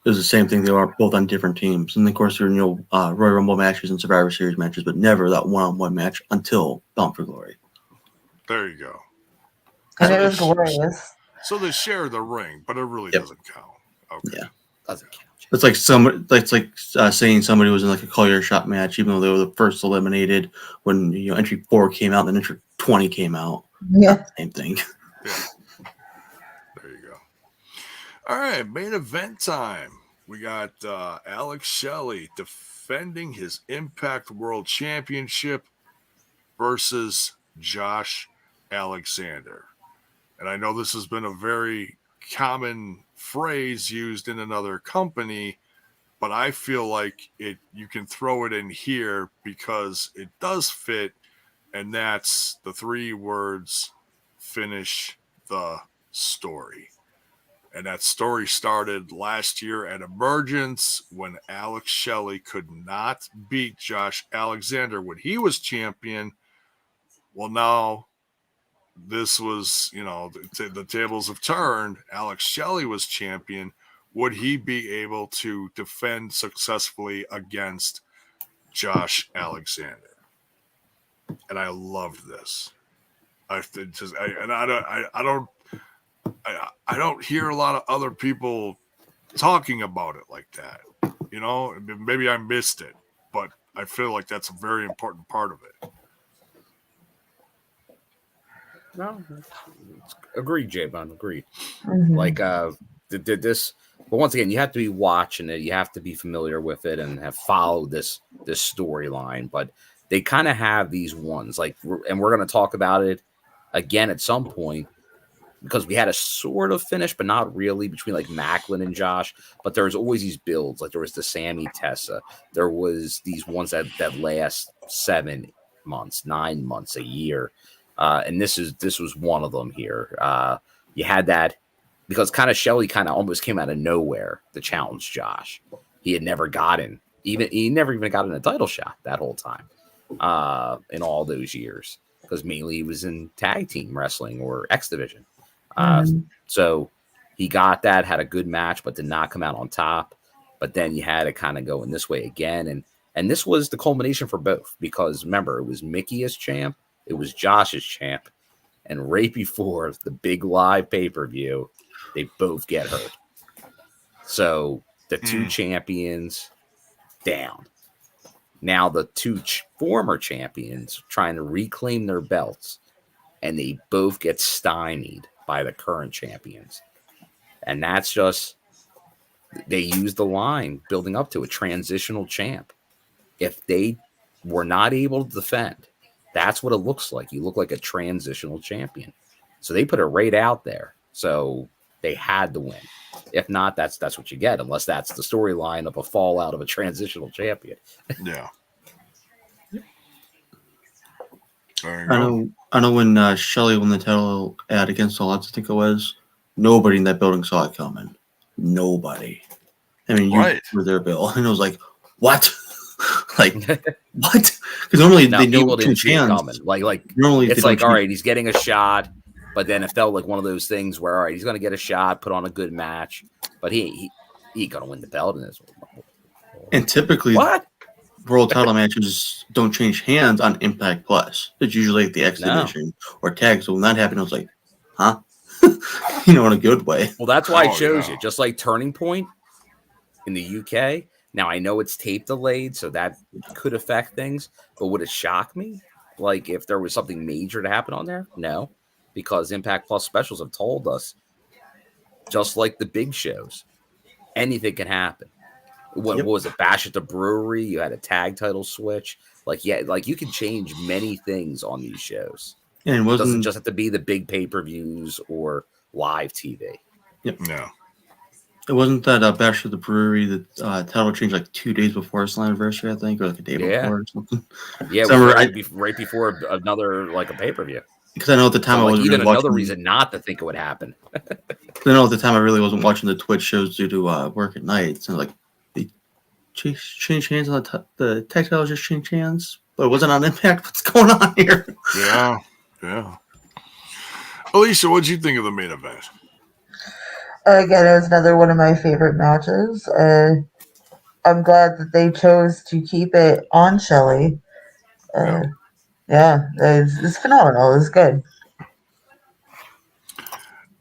it was the same thing. They were both on different teams. And of course, there were Royal Rumble matches and Survivor Series matches, but never that one-on-one match until Bound for Glory. There you go. And it was glorious. So they share the ring, but it really doesn't count. Okay. Yeah. Doesn't count. It's like saying somebody was in like a Call Your Shot match, even though they were the first eliminated when entry 4 came out, then entry 20 came out. Yeah, same thing. Yeah, there you go. All right, main event time. We got Alex Shelley defending his Impact World Championship versus Josh Alexander, and I know this has been a very common phrase used in another company, but I feel like you can throw it in here because it does fit, and that's the 3 words: finish the story. And that story started last year at Emergence when Alex Shelley could not beat Josh Alexander when he was champion. Well, now this was, the tables have turned. Alex Shelley was champion. Would he be able to defend successfully against Josh Alexander? And I loved this. I don't hear a lot of other people talking about it like that. Maybe I missed it, but I feel like that's a very important part of it. No, agreed, J-Bun. Agreed. Mm-hmm. Like, did this? But once again, you have to be watching it. You have to be familiar with it and have followed this storyline. But they kind of have these ones, and we're going to talk about it again at some point because we had a sort of finish, but not really, between like Macklin and Josh. But there was always these builds. Like there was the Sammy Tessa. There was these ones that last 7 months, 9 months, a year. And this was one of them here. You had that because kind of Shelley kind of almost came out of nowhere to challenge Josh. He had never gotten he never even gotten a title shot that whole time in all those years because mainly he was in tag team wrestling or X Division. So he got that, had a good match, but did not come out on top. But then you had it kind of going this way again, and this was the culmination for both because remember it was Mickey as champ. It was Josh's champ. And right before the big live pay-per-view, they both get hurt. So the 2 champions down. Now the 2 former champions trying to reclaim their belts. And they both get stymied by the current champions. And that's just, they use the line building up to a transitional champ. If they were not able to defend. That's what it looks like. You look like a transitional champion. So they put it right out there. So they had to win. If not, that's what you get, unless that's the storyline of a fallout of a transitional champion. Yeah. I know when Shelley won the title at Against All Odds, I think it was, nobody in that building saw it coming. Nobody. I mean, you were there, Bill, and it was like, what? Like, what? Because normally they know people didn't see it hands. coming. Like normally it's like, all right, he's getting a shot, but then it felt like one of those things where, all right, he's going to get a shot, put on a good match, but he going to win the belt in this. And typically, what? World title matches don't change hands on Impact Plus. It's usually like the X Division or tag. So when that happened, I was like, huh? In a good way. Well, that's why it shows you. Just like Turning Point in the UK. Now, I know it's tape delayed, so that could affect things. But would it shock me? Like, if there was something major to happen on there? No. Because Impact Plus specials have told us, just like the big shows, anything can happen. What was it? Bash at the Brewery. You had a tag title switch. Like you can change many things on these shows. And it doesn't just have to be the big pay-per-views or live TV. Yep. No. It wasn't that Bash at the Brewery that title changed like 2 days before its anniversary, I think, or like a day before or something. Yeah, so right before another like a pay-per-view. Because I know at the time I wasn't even really another watching, reason not to think it would happen. I know at the time I really wasn't watching the Twitch shows due to work at night. So like they changed hands on the tag title just changed hands, but it wasn't on Impact. What's going on here? Yeah. Alicia, what'd you think of the main event? Again, it was another one of my favorite matches. I'm glad that they chose to keep it on Shelley. Yeah, it's phenomenal. It's good.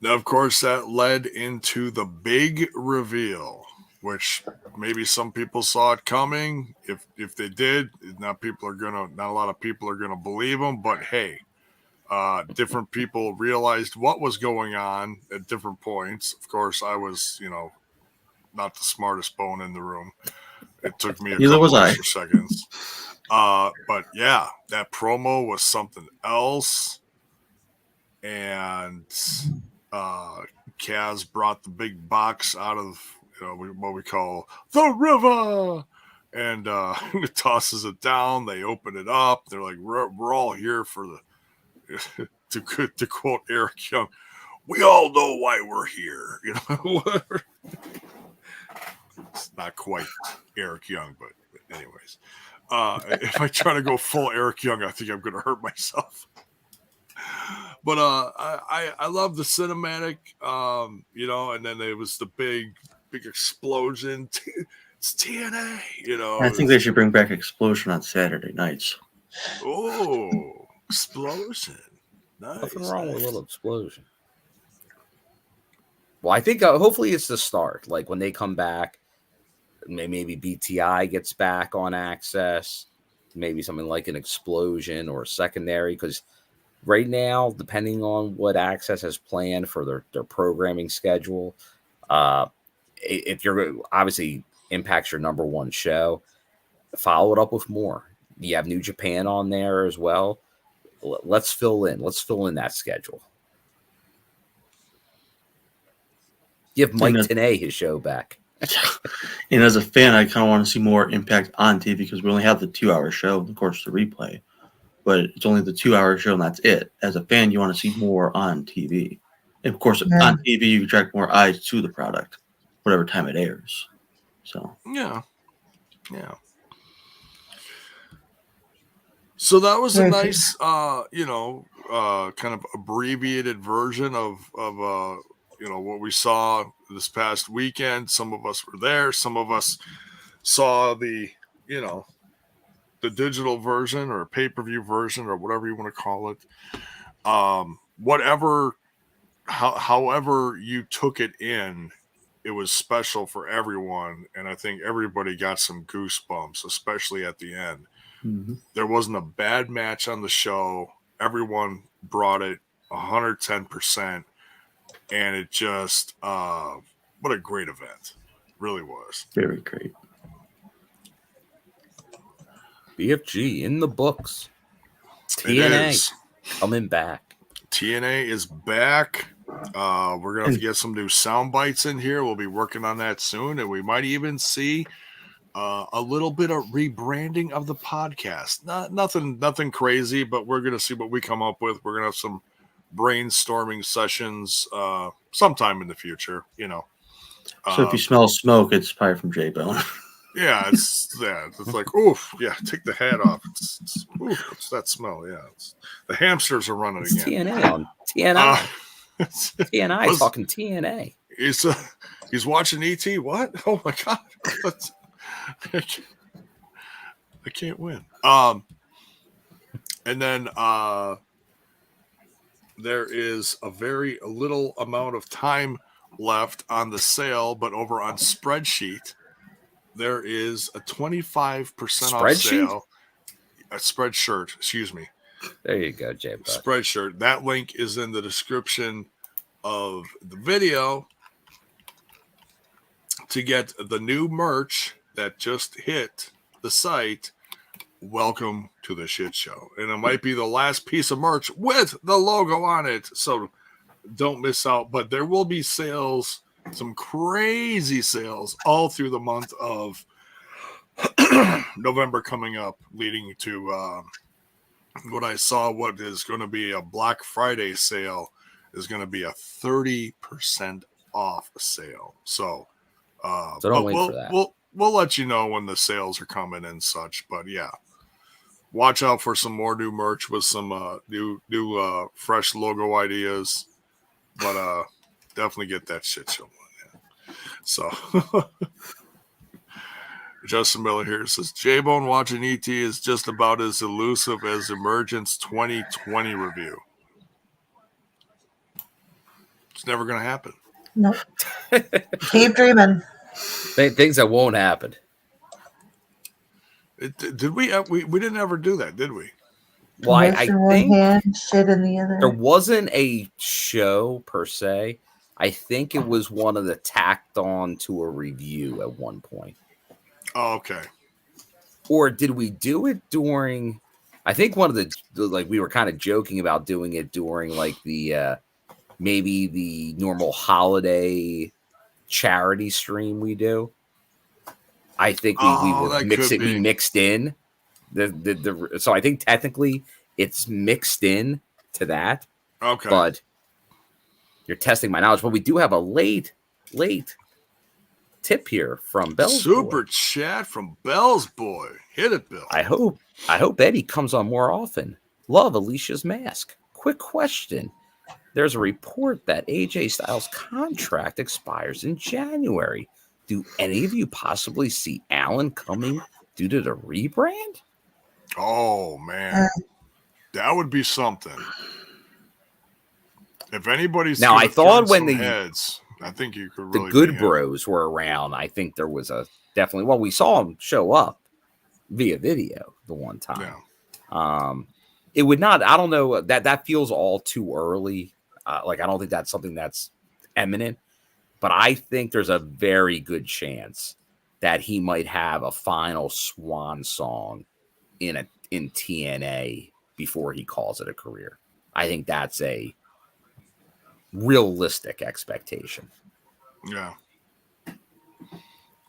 Now, of course, that led into the big reveal, which maybe some people saw it coming. If they did, not a lot of people are gonna believe them. But hey, different people realized what was going on at different points. Of course, I was, not the smartest bone in the room. It took me a couple extra seconds. But yeah, that promo was something else. And Kaz brought the big box out of what we call the river, and tosses it down. They open it up. They're like, we're all here for the to quote Eric Young, we all know why we're here. It's not quite Eric Young, but anyways, if I try to go full Eric Young, I think I'm going to hurt myself. But I love the cinematic, and then it was the big explosion. It's TNA, I think they should bring back Explosion on Saturday nights. Oh, explosion! Nice. Nothing wrong with a little explosion. Well, I think hopefully it's the start. Like when they come back, maybe BTI gets back on Access, maybe something like an explosion or a secondary, because right now, depending on what Access has planned for their programming schedule, if you're obviously Impact's your number one show, follow it up with more. You have New Japan on there as well. Let's fill in that schedule. Give Mike Tenay his show back. And as a fan, I kind of want to see more Impact on TV because we only have the 2-hour show, of course, the replay. But it's only the 2-hour show, and that's it. As a fan, you want to see more on TV. And of course, on TV, you attract more eyes to the product, whatever time it airs. So yeah. So that was a nice, kind of abbreviated version of what we saw this past weekend. Some of us were there. Some of us saw the digital version or pay-per-view version or whatever you want to call it. However you took it in, it was special for everyone. And I think everybody got some goosebumps, especially at the end. Mm-hmm. There wasn't a bad match on the show. Everyone brought it 110%. And it just, what a great event. Really was. Very great. BFG in the books. It TNA is. coming back. TNA is back. We're gonna have to get some new sound bites in here. We'll be working on that soon, and we might even see a little bit of rebranding of the podcast. Nothing crazy, but we're gonna see what we come up with. We're gonna have some brainstorming sessions sometime in the future. So if you smell smoke, it's probably from J-Bone. Yeah, it's like, oof, yeah, take the hat off. It's that smell. Yeah, the hamsters are running It's again. TNA on TNI. TNI talking TNA. He's watching ET. What? Oh my god! I can't win. And then there is a very little amount of time left on the sale, but over on Spreadsheet, there is a 25% off sale. A Spreadshirt, excuse me. There you go, Jay. Spreadshirt. That link is in the description of the video to get the new merch that just hit the site. Welcome to the shit show. And it might be the last piece of merch with the logo on it. So don't miss out. But there will be sales, some crazy sales all through the month of November coming up, leading to what I saw, what is going to be a Black Friday sale is going to be a 30% off sale. So don't wait for that. We'll let you know when the sales are coming and such. But yeah, watch out for some more new merch with some new fresh logo ideas. But definitely get that shit show on. Yeah. So Justin Miller here says J-Bone watching ET is just about as elusive as Emergence 2020 review. It's never going to happen. Nope. Keep dreaming. Things that won't happen. Did we didn't ever do that, did we? Well, I think hand, shit in the other. There wasn't a show per se. I think it was one of the tacked on to a review at one point. Oh, okay. Or did we do it during? I think one of the like we were kind of joking about doing it during like the maybe the normal holiday charity stream we do. I think we would mix it. We mixed in the so I think technically it's mixed in to that. Okay. But you're testing my knowledge. But we do have a late tip here from Bell's Super Boy. Chat from Bell's Boy. Hit it, Bill. I hope Eddie comes on more often. Love Alicia's mask. Quick question. There's a report that AJ Styles' contract expires in January. Do any of you possibly see Allen coming due to the rebrand? Oh, man. That would be something. If anybody's now, I thought when the heads, I think you could really the Good Bros were around. I think there was a definitely. Well, we saw them show up via video the one time. Yeah. It would not. I don't know. That feels all too early. Like I don't think that's something that's imminent. But I think there's a very good chance that he might have a final swan song in TNA before he calls it a career. I think that's a realistic expectation. Yeah.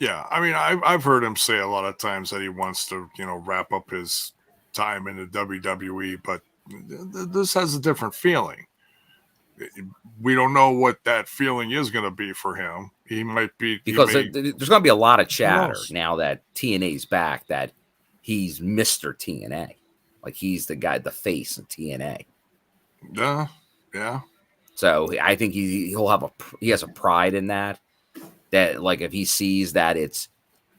Yeah. I mean, I've heard him say a lot of times that he wants to, wrap up his time in the WWE, but this has a different feeling. We don't know what that feeling is going to be for him. He might be because there's going to be a lot of chatter now that TNA's back that he's Mr. TNA, like he's the guy, the face of TNA. Yeah, yeah. So I think he has a pride in that like if he sees that it's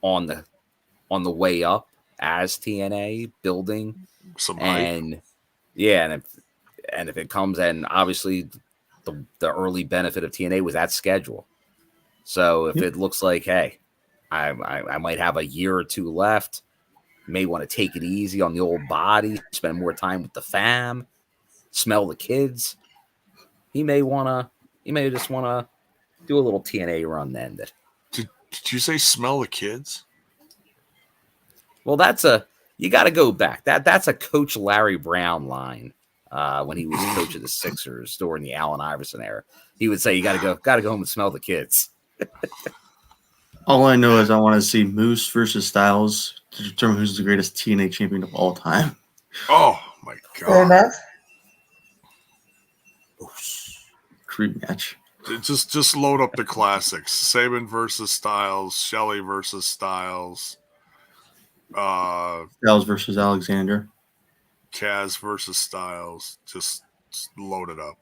on the way up as TNA building some and hype. Yeah, and if it comes, and obviously the early benefit of TNA was that schedule. So if it looks like, hey, I might have a year or two left, may want to take it easy on the old body, spend more time with the fam, smell the kids. He may just want to do a little TNA run then. Did you say smell the kids? Well, You got to go back. That's a Coach Larry Brown line when he was coach of the Sixers during the Allen Iverson era. He would say, "You got to go home and smell the kids." All I know is I want to see Moose versus Styles to determine who's the greatest TNA champion of all time. Oh my Fair god! enough. Creep match. Just load up the classics: Sabin versus Styles, Shelley versus Styles, Styles versus Alexander. Kaz versus Styles. Just load it up.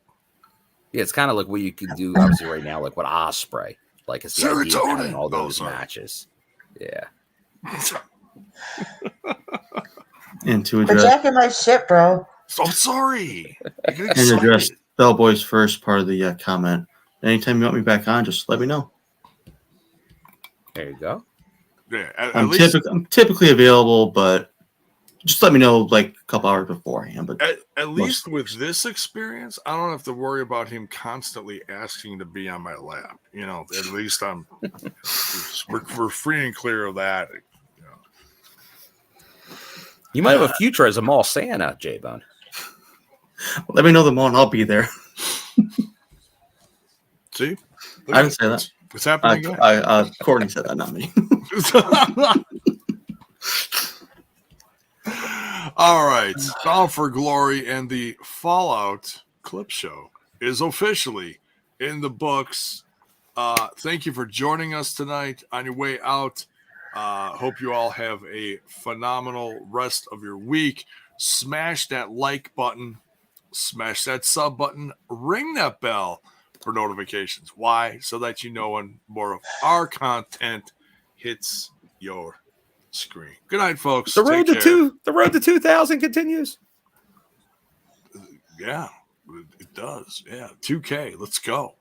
Yeah, it's kind of like what you could do obviously right now, like what Osprey, like it's the idea of having all those matches. Yeah. And to Quit address jacking my shit, bro. So sorry. I get and address excited. Bellboy's first part of the comment. Anytime you want me back on, just let me know. There you go. Yeah, I'm typically available, but just let me know like a couple hours beforehand. But at least with this experience, I don't have to worry about him constantly asking to be on my lap. You know, at least we're free and clear of that. You know. You might have a future as a mall Santa, J-Bone. Let me know the mall and I'll be there. See? I didn't say that. It's happening again. Courtney said that, not me. All right. Bound for Glory and the Fallout clip show is officially in the books. Thank you for joining us tonight on your way out. Hope you all have a phenomenal rest of your week. Smash that like button. Smash that sub button. Ring that bell for notifications. Why? So that you know when more of our content hits your screen. Good night, folks. The road to 2,000 continues. Yeah, it does. Yeah, 2K. Let's go.